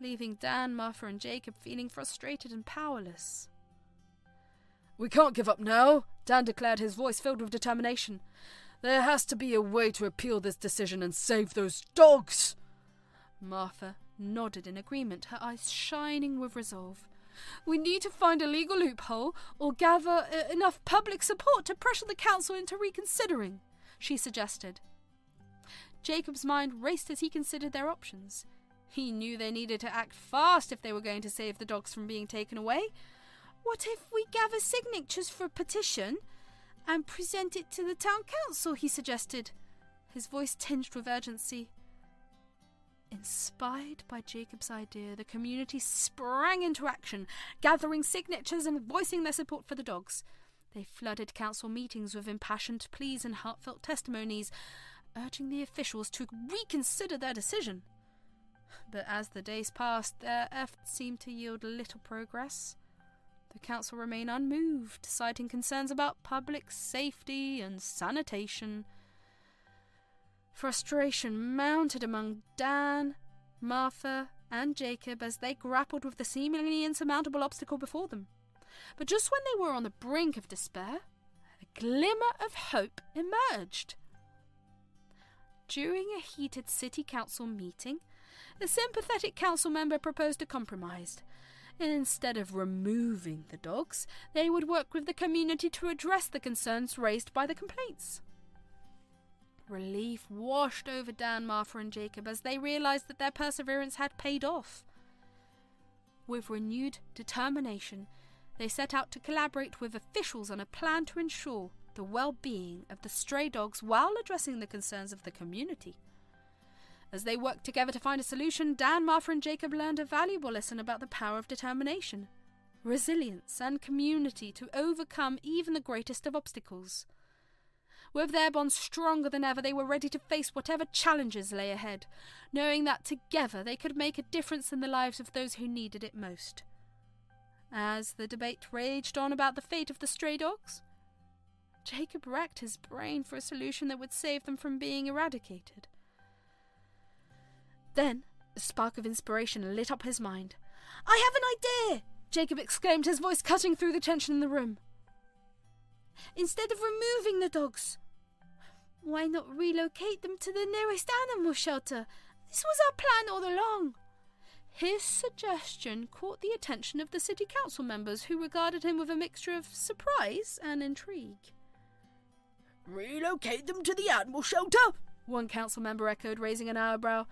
leaving Dan, Martha and Jacob feeling frustrated and powerless. "We can't give up now," Dan declared, his voice filled with determination. "There has to be a way to appeal this decision and save those dogs." Martha nodded in agreement, her eyes shining with resolve. "We need to find a legal loophole or gather enough public support to pressure the council into reconsidering," she suggested. Jacob's mind raced as he considered their options. He knew they needed to act fast if they were going to save the dogs from being taken away. "What if we gather signatures for a petition and present it to the town council?" he suggested, his voice tinged with urgency. Inspired by Jacob's idea, the community sprang into action, gathering signatures and voicing their support for the dogs. They flooded council meetings with impassioned pleas and heartfelt testimonies, urging the officials to reconsider their decision. But as the days passed, their efforts seemed to yield little progress. The council remained unmoved, citing concerns about public safety and sanitation. Frustration mounted among Dan, Martha, and Jacob as they grappled with the seemingly insurmountable obstacle before them. But just when they were on the brink of despair, a glimmer of hope emerged. During a heated city council meeting, a sympathetic council member proposed a compromise. Instead of removing the dogs, they would work with the community to address the concerns raised by the complaints. Relief washed over Dan, Martha and Jacob as they realised that their perseverance had paid off. With renewed determination, they set out to collaborate with officials on a plan to ensure the well-being of the stray dogs while addressing the concerns of the community. As they worked together to find a solution, Dan, Martha and Jacob learned a valuable lesson about the power of determination, resilience and community to overcome even the greatest of obstacles. With their bond stronger than ever, they were ready to face whatever challenges lay ahead, knowing that together they could make a difference in the lives of those who needed it most. As the debate raged on about the fate of the stray dogs, Jacob racked his brain for a solution that would save them from being eradicated. Then a spark of inspiration lit up his mind. "I have an idea!" Jacob exclaimed, his voice cutting through the tension in the room. "Instead of removing the dogs, why not relocate them to the nearest animal shelter? This was our plan all along." His suggestion caught the attention of the city council members, who regarded him with a mixture of surprise and intrigue. "Relocate them to the animal shelter?" one council member echoed, raising an eyebrow.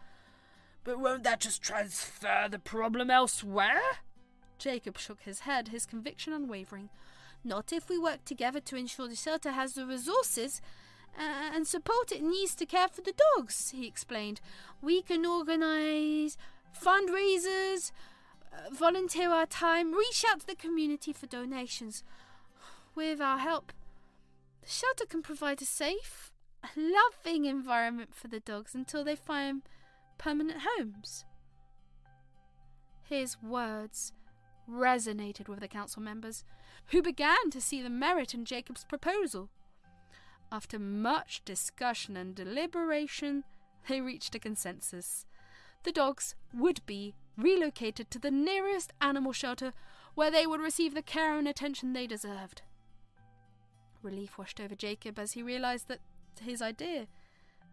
"But won't that just transfer the problem elsewhere?" Jacob shook his head, his conviction unwavering. "Not if we work together to ensure the shelter has the resources and support it needs to care for the dogs," he explained. "We can organise fundraisers, volunteer our time, reach out to the community for donations. With our help, the shelter can provide a safe, loving environment for the dogs until they find permanent homes." His words resonated with the council members, who began to see the merit in Jacob's proposal. After much discussion and deliberation, they reached a consensus. The dogs would be relocated to the nearest animal shelter, where they would receive the care and attention they deserved. Relief washed over Jacob as he realized that his idea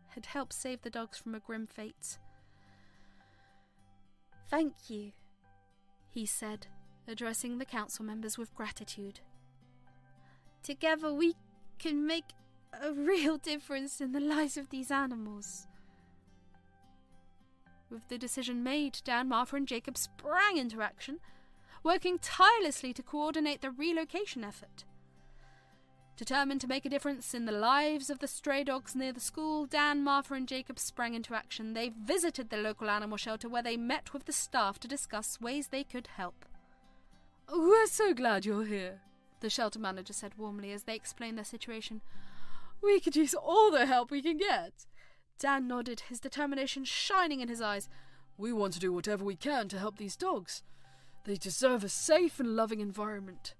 had helped save the dogs from a grim fate. "Thank you," he said, addressing the council members with gratitude. "Together we can make a real difference in the lives of these animals." With the decision made, Dan, Martha and Jacob sprang into action, working tirelessly to coordinate the relocation effort. Determined to make a difference in the lives of the stray dogs near the school, Dan, Martha and Jacob sprang into action. They visited the local animal shelter, where they met with the staff to discuss ways they could help. "We're so glad you're here," the shelter manager said warmly as they explained their situation. "We could use all the help we can get." Dan nodded, his determination shining in his eyes. "We want to do whatever we can to help these dogs. They deserve a safe and loving environment."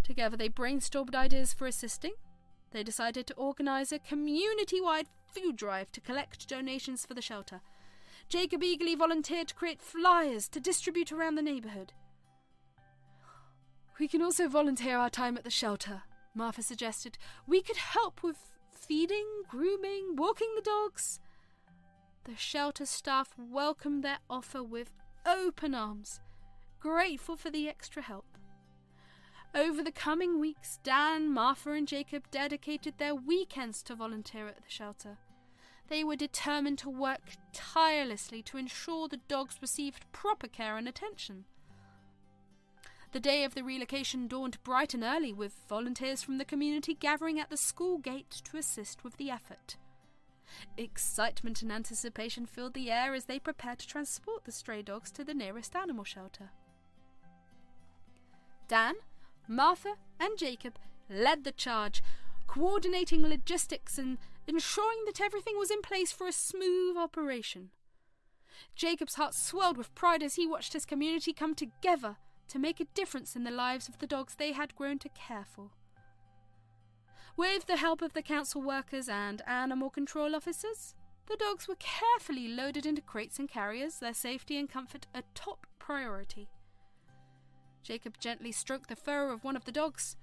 Together they brainstormed ideas for assisting. They decided to organise a community-wide food drive to collect donations for the shelter. Jacob eagerly volunteered to create flyers to distribute around the neighbourhood. "We can also volunteer our time at the shelter," Martha suggested. "We could help with feeding, grooming, walking the dogs." The shelter staff welcomed their offer with open arms, grateful for the extra help. Over the coming weeks, Dan, Martha and Jacob dedicated their weekends to volunteer at the shelter. They were determined to work tirelessly to ensure the dogs received proper care and attention. The day of the relocation dawned bright and early, with volunteers from the community gathering at the school gate to assist with the effort. Excitement and anticipation filled the air as they prepared to transport the stray dogs to the nearest animal shelter. Dan, Martha and Jacob led the charge, coordinating logistics and ensuring that everything was in place for a smooth operation. Jacob's heart swelled with pride as he watched his community come together to make a difference in the lives of the dogs they had grown to care for. With the help of the council workers and animal control officers, the dogs were carefully loaded into crates and carriers, their safety and comfort a top priority. Jacob gently stroked the fur of one of the dogs,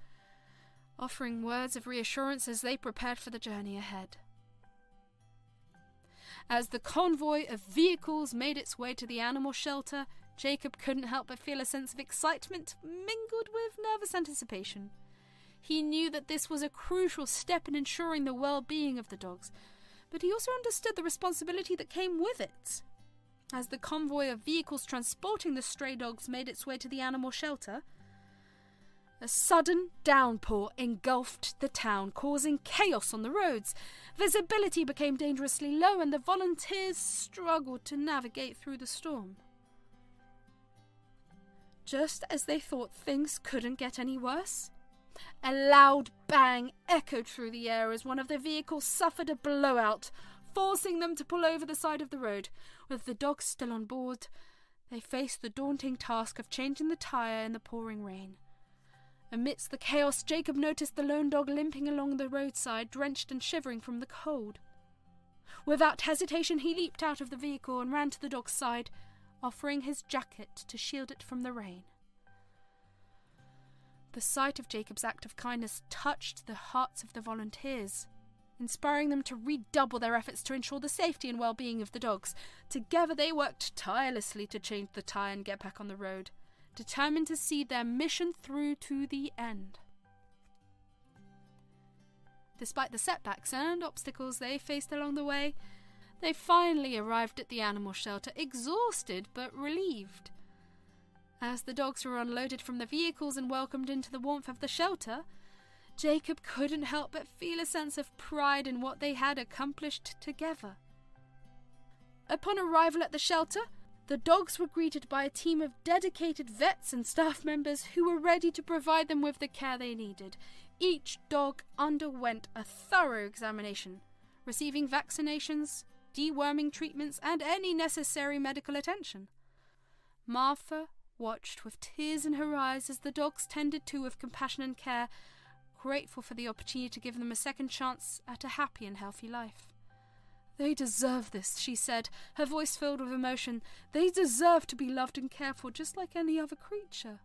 offering words of reassurance as they prepared for the journey ahead. As the convoy of vehicles made its way to the animal shelter, Jacob couldn't help but feel a sense of excitement mingled with nervous anticipation. He knew that this was a crucial step in ensuring the well-being of the dogs, but he also understood the responsibility that came with it. As the convoy of vehicles transporting the stray dogs made its way to the animal shelter, a sudden downpour engulfed the town, causing chaos on the roads. Visibility became dangerously low, and the volunteers struggled to navigate through the storm. Just as they thought things couldn't get any worse, A loud bang echoed through the air as one of the vehicles suffered a blowout, forcing them to pull over the side of the road. With the dogs still on board, they faced the daunting task of changing the tyre in the pouring rain. Amidst the chaos, Jacob noticed the lone dog limping along the roadside, drenched and shivering from the cold. Without hesitation, he leaped out of the vehicle and ran to the dog's side, offering his jacket to shield it from the rain. The sight of Jacob's act of kindness touched the hearts of the volunteers, inspiring them to redouble their efforts to ensure the safety and well-being of the dogs. Together they worked tirelessly to change the tyre and get back on the road, determined to see their mission through to the end. Despite the setbacks and obstacles they faced along the way, they finally arrived at the animal shelter, exhausted but relieved. As the dogs were unloaded from the vehicles and welcomed into the warmth of the shelter, Jacob couldn't help but feel a sense of pride in what they had accomplished together. Upon arrival at the shelter, the dogs were greeted by a team of dedicated vets and staff members who were ready to provide them with the care they needed. Each dog underwent a thorough examination, receiving vaccinations, deworming treatments, and any necessary medical attention. Martha watched with tears in her eyes as the dogs tended to with compassion and care, grateful for the opportunity to give them a second chance at a happy and healthy life. "They deserve this," she said, her voice filled with emotion. "They deserve to be loved and cared for just like any other creature."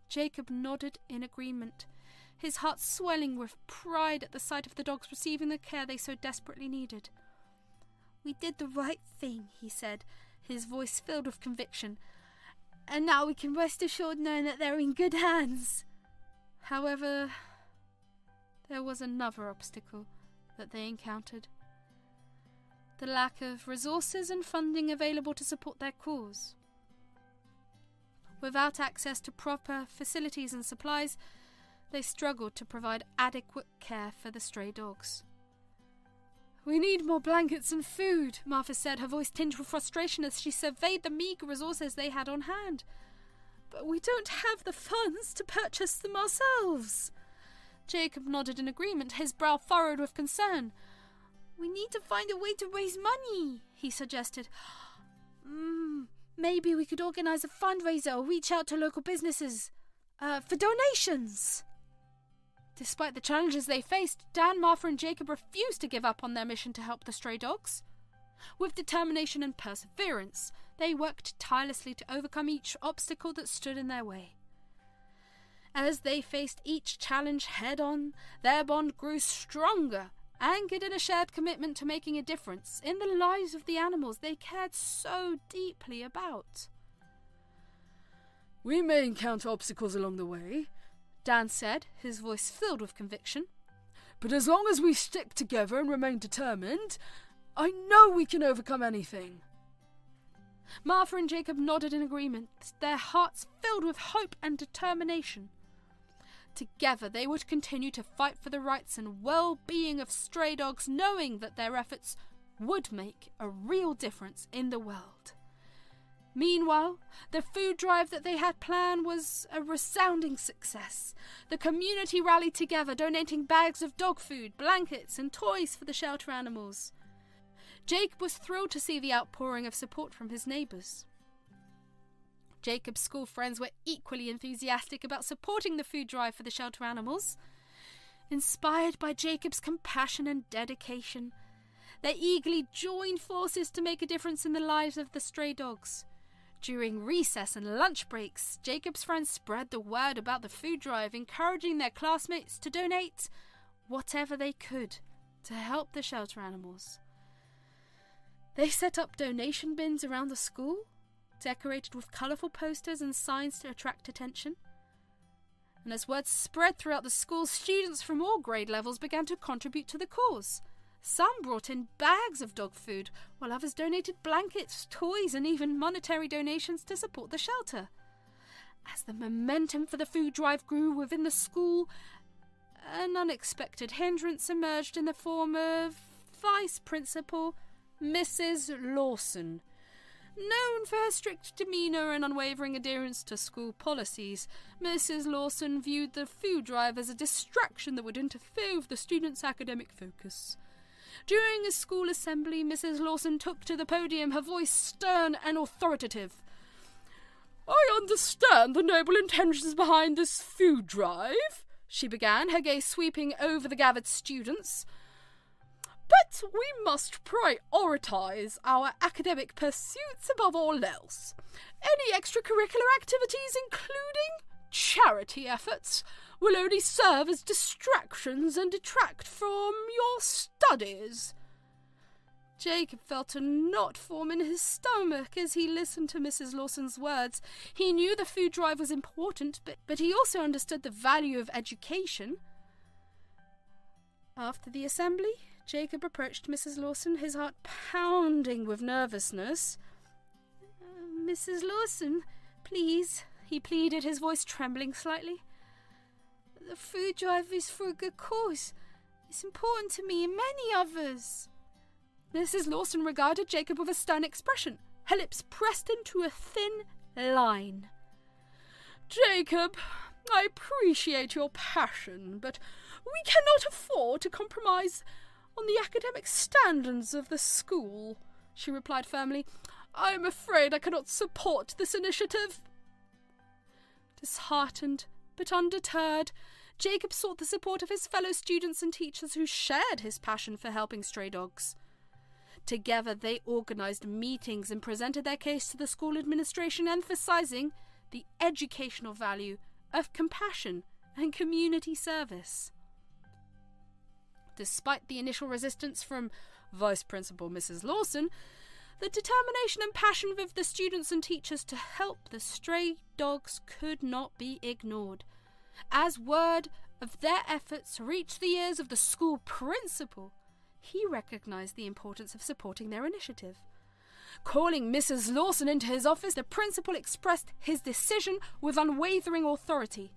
Jacob nodded in agreement, his heart swelling with pride at the sight of the dogs receiving the care they so desperately needed. "We did the right thing," he said, his voice filled with conviction. "And now we can rest assured knowing that they're in good hands." However, there was another obstacle that they encountered: the lack of resources and funding available to support their cause. Without access to proper facilities and supplies, they struggled to provide adequate care for the stray dogs. "We need more blankets and food," Martha said, her voice tinged with frustration as she surveyed the meagre resources they had on hand. "But we don't have the funds to purchase them ourselves." Jacob nodded in agreement, his brow furrowed with concern. "We need to find a way to raise money," he suggested. "Maybe we could organise a fundraiser or reach out to local businesses for donations." Despite the challenges they faced, Dan, Martha and Jacob refused to give up on their mission to help the stray dogs. With determination and perseverance, they worked tirelessly to overcome each obstacle that stood in their way. As they faced each challenge head-on, their bond grew stronger, anchored in a shared commitment to making a difference in the lives of the animals they cared so deeply about. "We may encounter obstacles along the way," Dan said, his voice filled with conviction. "But as long as we stick together and remain determined, I know we can overcome anything." Martha and Jacob nodded in agreement, their hearts filled with hope and determination. Together they would continue to fight for the rights and well-being of stray dogs, knowing that their efforts would make a real difference in the world. Meanwhile, the food drive that they had planned was a resounding success. The community rallied together, donating bags of dog food, blankets, and toys for the shelter animals. Jacob was thrilled to see the outpouring of support from his neighbours. Jacob's school friends were equally enthusiastic about supporting the food drive for the shelter animals. Inspired by Jacob's compassion and dedication, they eagerly joined forces to make a difference in the lives of the stray dogs. During recess and lunch breaks, Jacob's friends spread the word about the food drive, encouraging their classmates to donate whatever they could to help the shelter animals. They set up donation bins around the school, decorated with colourful posters and signs to attract attention. And as word spread throughout the school, students from all grade levels began to contribute to the cause. Some brought in bags of dog food, while others donated blankets, toys, and even monetary donations to support the shelter. As the momentum for the food drive grew within the school, an unexpected hindrance emerged in the form of Vice Principal Mrs. Lawson. Known for her strict demeanour and unwavering adherence to school policies, Mrs. Lawson viewed the food drive as a distraction that would interfere with the students' academic focus. During a school assembly, Mrs. Lawson took to the podium, her voice stern and authoritative. "I understand the noble intentions behind this food drive," she began, her gaze sweeping over the gathered students. "But we must prioritise our academic pursuits above all else. Any extracurricular activities, including charity efforts, will only serve as distractions and detract from your studies." Jacob felt a knot form in his stomach as he listened to Mrs. Lawson's words. He knew the food drive was important, but he also understood the value of education. After the assembly, Jacob approached Mrs. Lawson, his heart pounding with nervousness. "Mrs. Lawson, please," he pleaded, his voice trembling slightly. "The food drive is for a good cause. It's important to me and many others." Mrs. Lawson regarded Jacob with a stern expression, her lips pressed into a thin line. "Jacob, I appreciate your passion, but we cannot afford to compromise on the academic standards of the school," she replied firmly. "I am afraid I cannot support this initiative." Disheartened, but undeterred, Jacob sought the support of his fellow students and teachers who shared his passion for helping stray dogs. Together they organised meetings and presented their case to the school administration, emphasising the educational value of compassion and community service. Despite the initial resistance from Vice Principal Mrs. Lawson, the determination and passion of the students and teachers to help the stray dogs could not be ignored. As word of their efforts reached the ears of the school principal, he recognised the importance of supporting their initiative. Calling Mrs. Lawson into his office, the principal expressed his decision with unwavering authority.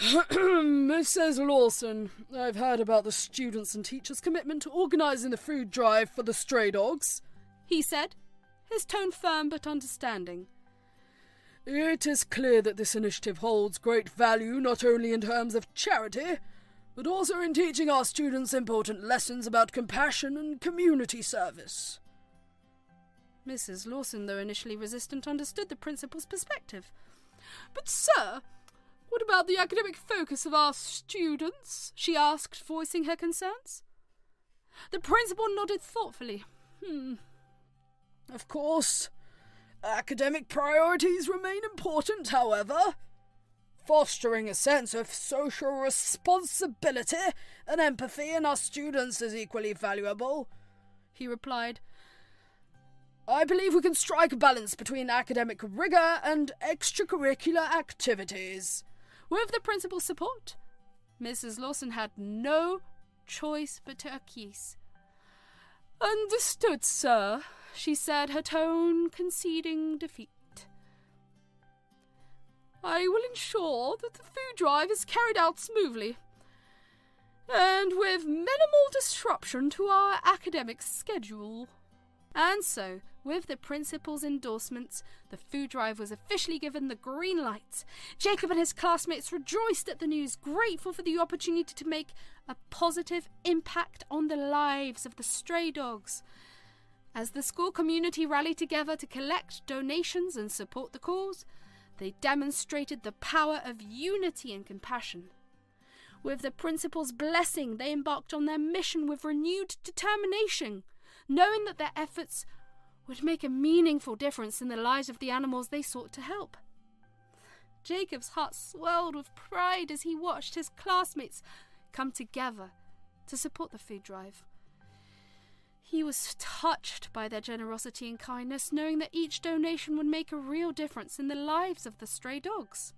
"Mrs. Lawson, I've heard about the students' and teachers' commitment to organising the food drive for the stray dogs," he said, his tone firm but understanding. "It is clear that this initiative holds great value not only in terms of charity, but also in teaching our students important lessons about compassion and community service." Mrs. Lawson, though initially resistant, understood the principal's perspective. "But, sir, what about the academic focus of our students?" she asked, voicing her concerns. The principal nodded thoughtfully. "Of course, academic priorities remain important, however. Fostering a sense of social responsibility and empathy in our students is equally valuable," he replied. "I believe we can strike a balance between academic rigour and extracurricular activities." With the principal's support, Mrs. Lawson had no choice but to acquiesce. "Understood, sir," she said, her tone conceding defeat. "I will ensure that the food drive is carried out smoothly and with minimal disruption to our academic schedule." And so, with the principal's endorsements, the food drive was officially given the green light. Jacob and his classmates rejoiced at the news, grateful for the opportunity to make a positive impact on the lives of the stray dogs. As the school community rallied together to collect donations and support the cause, they demonstrated the power of unity and compassion. With the principal's blessing, they embarked on their mission with renewed determination, knowing that their efforts would make a meaningful difference in the lives of the animals they sought to help. Jacob's heart swelled with pride as he watched his classmates come together to support the food drive. He was touched by their generosity and kindness, knowing that each donation would make a real difference in the lives of the stray dogs.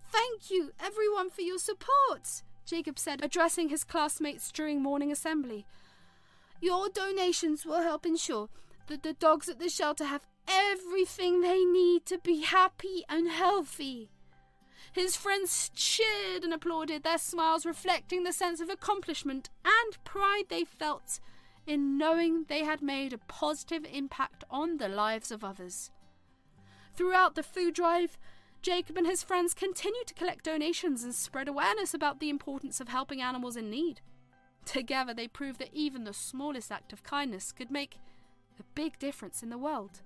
"Thank you, everyone, for your support," Jacob said, addressing his classmates during morning assembly. "Your donations will help ensure that the dogs at the shelter have everything they need to be happy and healthy." His friends cheered and applauded, their smiles reflecting the sense of accomplishment and pride they felt in knowing they had made a positive impact on the lives of others. Throughout the food drive, Jacob and his friends continued to collect donations and spread awareness about the importance of helping animals in need. Together, they proved that even the smallest act of kindness could make a big difference in the world.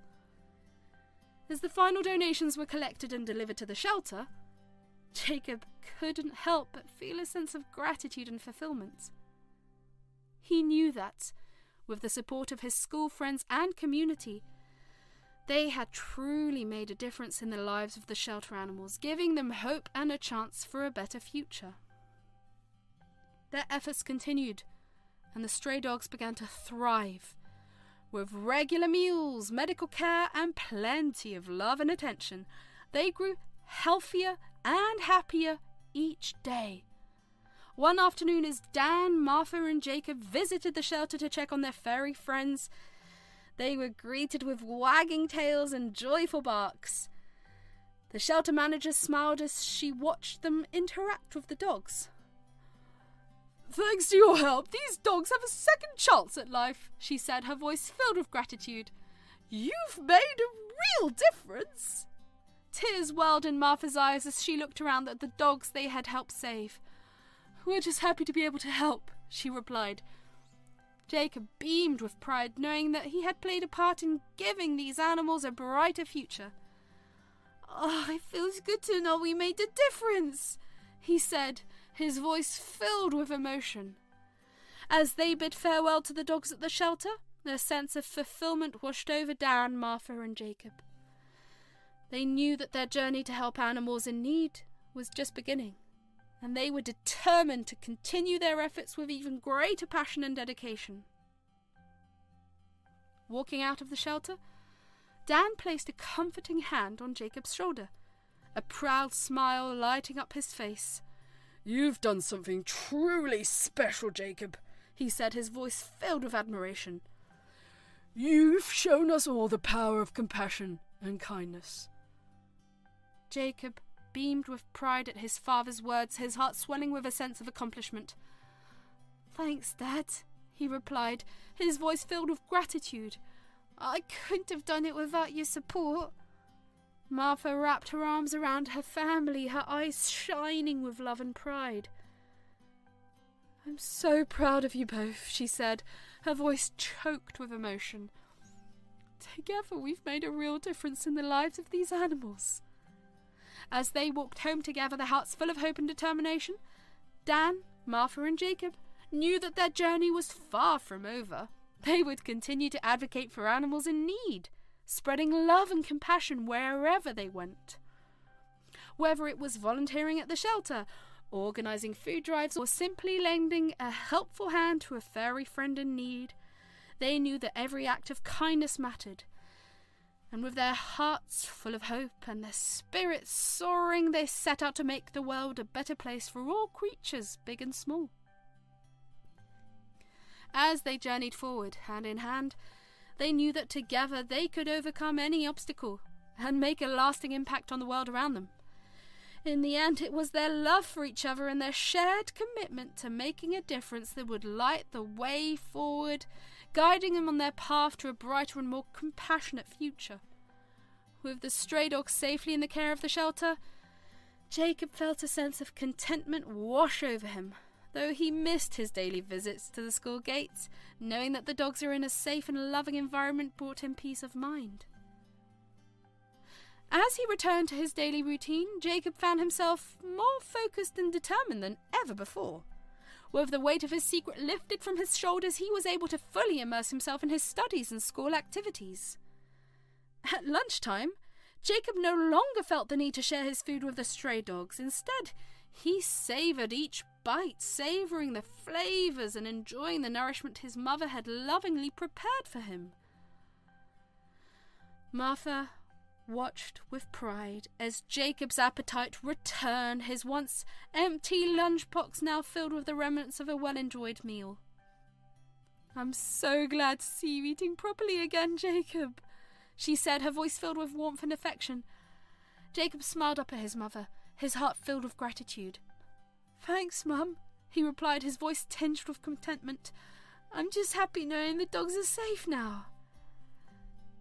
As the final donations were collected and delivered to the shelter, Jacob couldn't help but feel a sense of gratitude and fulfillment. He knew that, with the support of his school friends and community, they had truly made a difference in the lives of the shelter animals, giving them hope and a chance for a better future. Their efforts continued, and the stray dogs began to thrive, with regular meals, medical care, and plenty of love and attention. They grew healthier and happier each day. One afternoon, as Dan, Martha, and Jacob visited the shelter to check on their furry friends, they were greeted with wagging tails and joyful barks. The shelter manager smiled as she watched them interact with the dogs. "Thanks to your help, these dogs have a second chance at life," she said, her voice filled with gratitude. "You've made a real difference." Tears welled in Martha's eyes as she looked around at the dogs they had helped save. "We're just happy to be able to help," she replied. Jacob beamed with pride, knowing that he had played a part in giving these animals a brighter future. "Oh, it feels good to know we made a difference," he said, his voice filled with emotion. As they bid farewell to the dogs at the shelter, a sense of fulfillment washed over Dan, Martha, and Jacob. They knew that their journey to help animals in need was just beginning, and they were determined to continue their efforts with even greater passion and dedication. Walking out of the shelter, Dan placed a comforting hand on Jacob's shoulder, a proud smile lighting up his face. "You've done something truly special, Jacob," he said, his voice filled with admiration. "You've shown us all the power of compassion and kindness." Jacob beamed with pride at his father's words, his heart swelling with a sense of accomplishment. "Thanks, Dad," he replied, his voice filled with gratitude. "I couldn't have done it without your support." Martha wrapped her arms around her family, her eyes shining with love and pride. "I'm so proud of you both," she said, her voice choked with emotion. "Together we've made a real difference in the lives of these animals." As they walked home together, their hearts full of hope and determination, Dan, Martha, and Jacob knew that their journey was far from over. They would continue to advocate for animals in need, spreading love and compassion wherever they went. Whether it was volunteering at the shelter, organising food drives, or simply lending a helpful hand to a furry friend in need, they knew that every act of kindness mattered. And with their hearts full of hope and their spirits soaring, they set out to make the world a better place for all creatures, big and small. As they journeyed forward, hand in hand, they knew that together they could overcome any obstacle and make a lasting impact on the world around them. In the end, it was their love for each other and their shared commitment to making a difference that would light the way forward, guiding them on their path to a brighter and more compassionate future. With the stray dogs safely in the care of the shelter, Jacob felt a sense of contentment wash over him, though he missed his daily visits to the school gates. Knowing that the dogs are in a safe and loving environment brought him peace of mind. As he returned to his daily routine, Jacob found himself more focused and determined than ever before. With the weight of his secret lifted from his shoulders, he was able to fully immerse himself in his studies and school activities. At lunchtime, Jacob no longer felt the need to share his food with the stray dogs. Instead, he savoured each bite, savouring the flavours and enjoying the nourishment his mother had lovingly prepared for him. Martha watched with pride as Jacob's appetite returned, his once empty lunchbox now filled with the remnants of a well-enjoyed meal. "I'm so glad to see you eating properly again, Jacob," she said, her voice filled with warmth and affection. Jacob smiled up at his mother, his heart filled with gratitude. "Thanks, Mum," he replied, his voice tinged with contentment. I'm just happy knowing the dogs are safe now."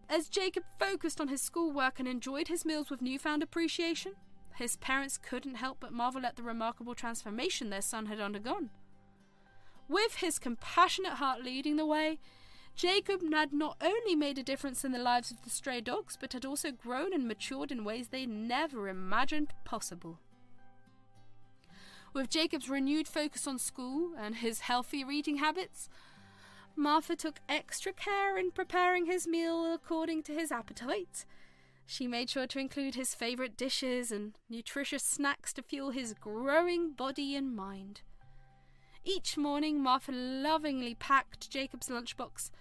As Jacob focused on his schoolwork and enjoyed his meals with newfound appreciation, his parents couldn't help but marvel at the remarkable transformation their son had undergone. With his compassionate heart leading the way, Jacob had not only made a difference in the lives of the stray dogs, but had also grown and matured in ways they never imagined possible. With Jacob's renewed focus on school and his healthy eating habits, Martha took extra care in preparing his meal according to his appetite. She made sure to include his favourite dishes and nutritious snacks to fuel his growing body and mind. Each morning, Martha lovingly packed Jacob's lunchbox,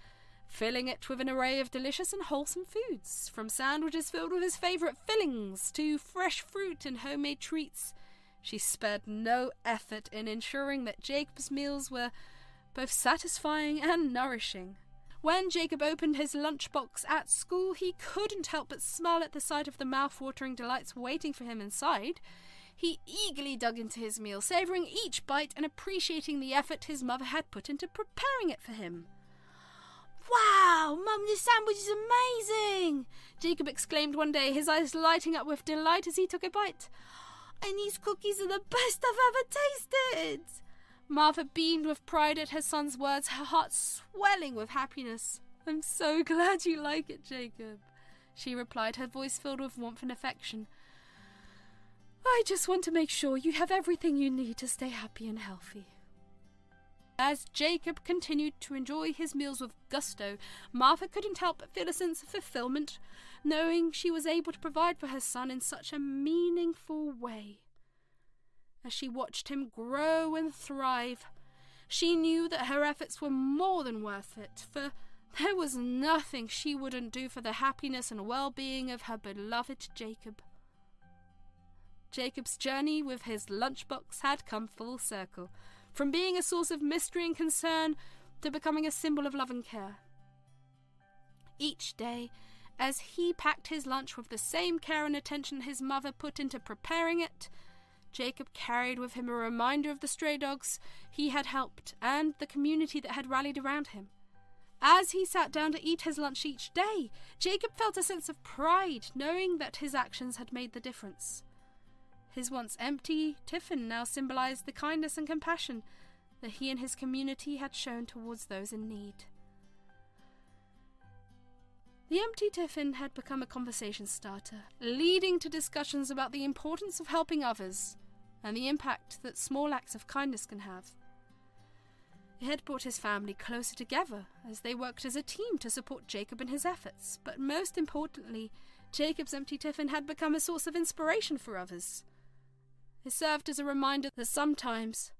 filling it with an array of delicious and wholesome foods, from sandwiches filled with his favourite fillings to fresh fruit and homemade treats. She spared no effort in ensuring that Jacob's meals were both satisfying and nourishing. When Jacob opened his lunchbox at school, he couldn't help but smile at the sight of the mouth-watering delights waiting for him inside. He eagerly dug into his meal, savouring each bite and appreciating the effort his mother had put into preparing it for him. "Wow, Mum, this sandwich is amazing!" Jacob exclaimed one day, his eyes lighting up with delight as he took a bite. "And these cookies are the best I've ever tasted!" Martha beamed with pride at her son's words, her heart swelling with happiness. "I'm so glad you like it, Jacob," she replied, her voice filled with warmth and affection. "I just want to make sure you have everything you need to stay happy and healthy." As Jacob continued to enjoy his meals with gusto, Martha couldn't help but feel a sense of fulfillment, knowing she was able to provide for her son in such a meaningful way. As she watched him grow and thrive, she knew that her efforts were more than worth it, for there was nothing she wouldn't do for the happiness and well-being of her beloved Jacob. Jacob's journey with his lunchbox had come full circle, from being a source of mystery and concern to becoming a symbol of love and care. Each day, as he packed his lunch with the same care and attention his mother put into preparing it, Jacob carried with him a reminder of the stray dogs he had helped and the community that had rallied around him. As he sat down to eat his lunch each day, Jacob felt a sense of pride, knowing that his actions had made the difference. His once empty Tiffin now symbolized the kindness and compassion that he and his community had shown towards those in need. The empty Tiffin had become a conversation starter, leading to discussions about the importance of helping others and the impact that small acts of kindness can have. It had brought his family closer together as they worked as a team to support Jacob in his efforts, but most importantly, Jacob's empty Tiffin had become a source of inspiration for others. It served as a reminder that sometimes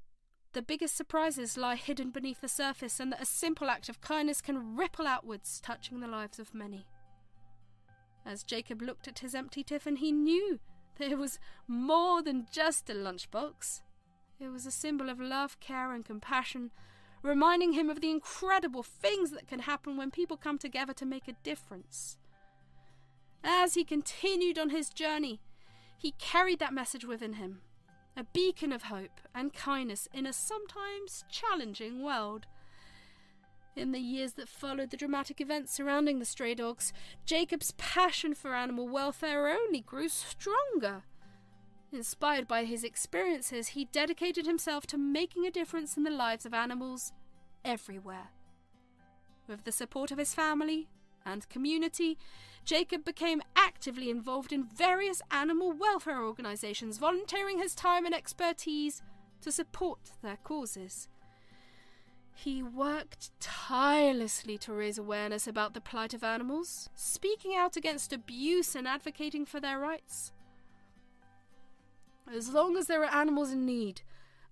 the biggest surprises lie hidden beneath the surface, and that a simple act of kindness can ripple outwards, touching the lives of many. As Jacob looked at his empty Tiffin, he knew that it was more than just a lunchbox. It was a symbol of love, care, and compassion, reminding him of the incredible things that can happen when people come together to make a difference. As he continued on his journey, he carried that message within him, a beacon of hope and kindness in a sometimes challenging world. In the years that followed the dramatic events surrounding the stray dogs, Jacob's passion for animal welfare only grew stronger. Inspired by his experiences, he dedicated himself to making a difference in the lives of animals everywhere. With the support of his family and community, Jacob became actively involved in various animal welfare organizations, volunteering his time and expertise to support their causes. He worked tirelessly to raise awareness about the plight of animals, speaking out against abuse and advocating for their rights. "As long as there are animals in need,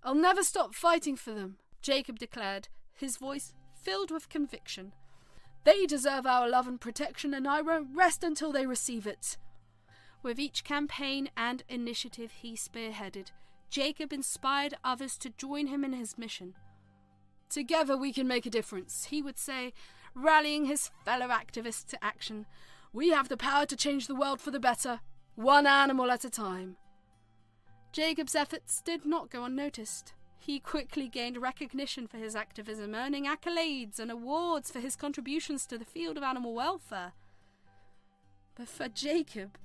I'll never stop fighting for them," Jacob declared, his voice filled with conviction. "They deserve our love and protection, and I won't rest until they receive it." With each campaign and initiative he spearheaded, Jacob inspired others to join him in his mission. "Together we can make a difference," he would say, rallying his fellow activists to action. "We have the power to change the world for the better, one animal at a time." Jacob's efforts did not go unnoticed. He quickly gained recognition for his activism, earning accolades and awards for his contributions to the field of animal welfare. But for Jacob,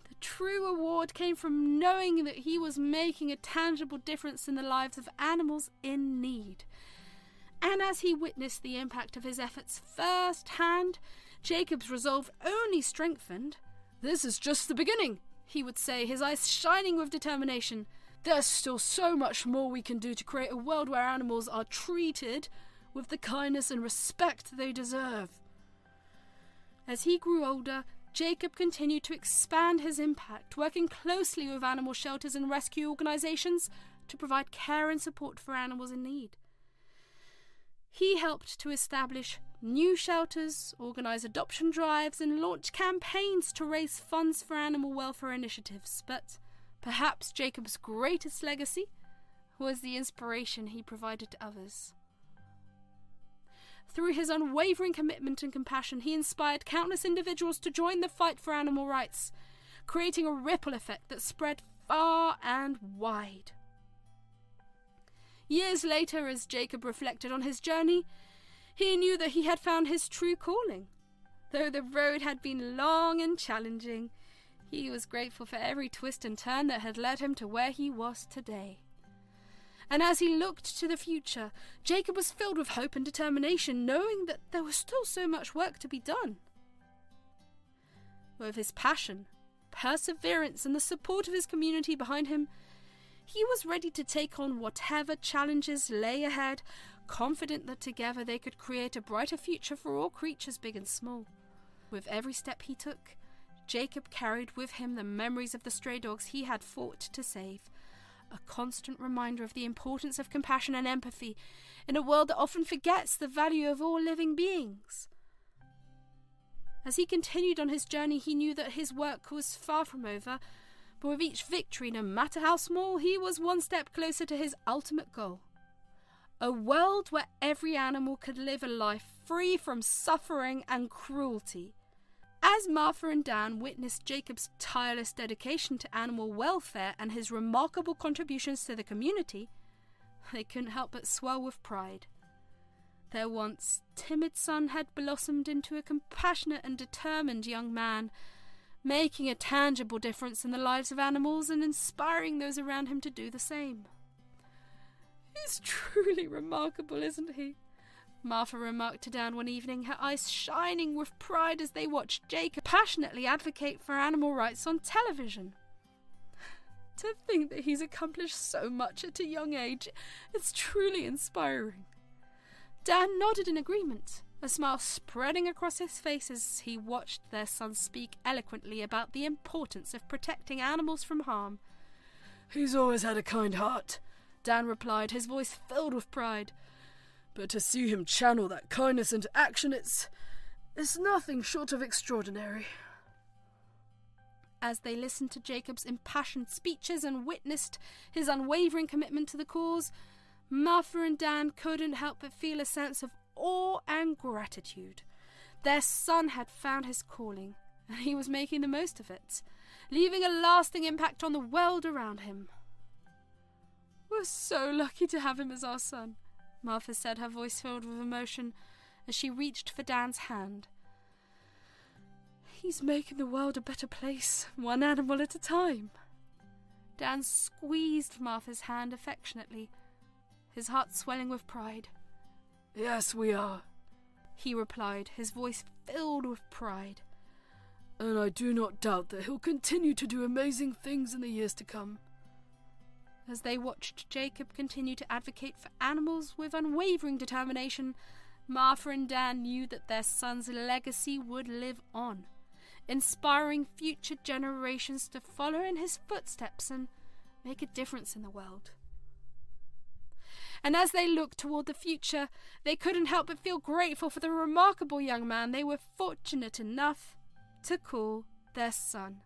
the true award came from knowing that he was making a tangible difference in the lives of animals in need. And as he witnessed the impact of his efforts firsthand, Jacob's resolve only strengthened. "This is just the beginning," he would say, his eyes shining with determination. "There's still so much more we can do to create a world where animals are treated with the kindness and respect they deserve." As he grew older, Jacob continued to expand his impact, working closely with animal shelters and rescue organisations to provide care and support for animals in need. He helped to establish new shelters, organise adoption drives, and launch campaigns to raise funds for animal welfare initiatives. But perhaps Jacob's greatest legacy was the inspiration he provided to others. Through his unwavering commitment and compassion, he inspired countless individuals to join the fight for animal rights, creating a ripple effect that spread far and wide. Years later, as Jacob reflected on his journey, he knew that he had found his true calling. Though the road had been long and challenging, he was grateful for every twist and turn that had led him to where he was today. And as he looked to the future, Jacob was filled with hope and determination, knowing that there was still so much work to be done. With his passion, perseverance, and the support of his community behind him, he was ready to take on whatever challenges lay ahead, confident that together they could create a brighter future for all creatures big and small. With every step he took, Jacob carried with him the memories of the stray dogs he had fought to save, a constant reminder of the importance of compassion and empathy in a world that often forgets the value of all living beings. As he continued on his journey, he knew that his work was far from over, but with each victory, no matter how small, he was one step closer to his ultimate goal. A world where every animal could live a life free from suffering and cruelty. As Martha and Dan witnessed Jacob's tireless dedication to animal welfare and his remarkable contributions to the community, they couldn't help but swell with pride. Their once timid son had blossomed into a compassionate and determined young man, making a tangible difference in the lives of animals and inspiring those around him to do the same. "He's truly remarkable, isn't he?" Martha remarked to Dan one evening, her eyes shining with pride as they watched Jacob passionately advocate for animal rights on television. "To think that he's accomplished so much at a young age, it's truly inspiring." Dan nodded in agreement, a smile spreading across his face as he watched their son speak eloquently about the importance of protecting animals from harm. "He's always had a kind heart," Dan replied, his voice filled with pride. "But to see him channel that kindness into action, it's nothing short of extraordinary." As they listened to Jacob's impassioned speeches and witnessed his unwavering commitment to the cause, Martha and Dan couldn't help but feel a sense of awe and gratitude. Their son had found his calling, and he was making the most of it, leaving a lasting impact on the world around him. "We're so lucky to have him as our son," Martha said, her voice filled with emotion as she reached for Dan's hand. "He's making the world a better place, one animal at a time." Dan squeezed Martha's hand affectionately, his heart swelling with pride. "Yes, we are," he replied, his voice filled with pride. "And I do not doubt that he'll continue to do amazing things in the years to come." As they watched Jacob continue to advocate for animals with unwavering determination, Martha and Dan knew that their son's legacy would live on, inspiring future generations to follow in his footsteps and make a difference in the world. And as they looked toward the future, they couldn't help but feel grateful for the remarkable young man they were fortunate enough to call their son.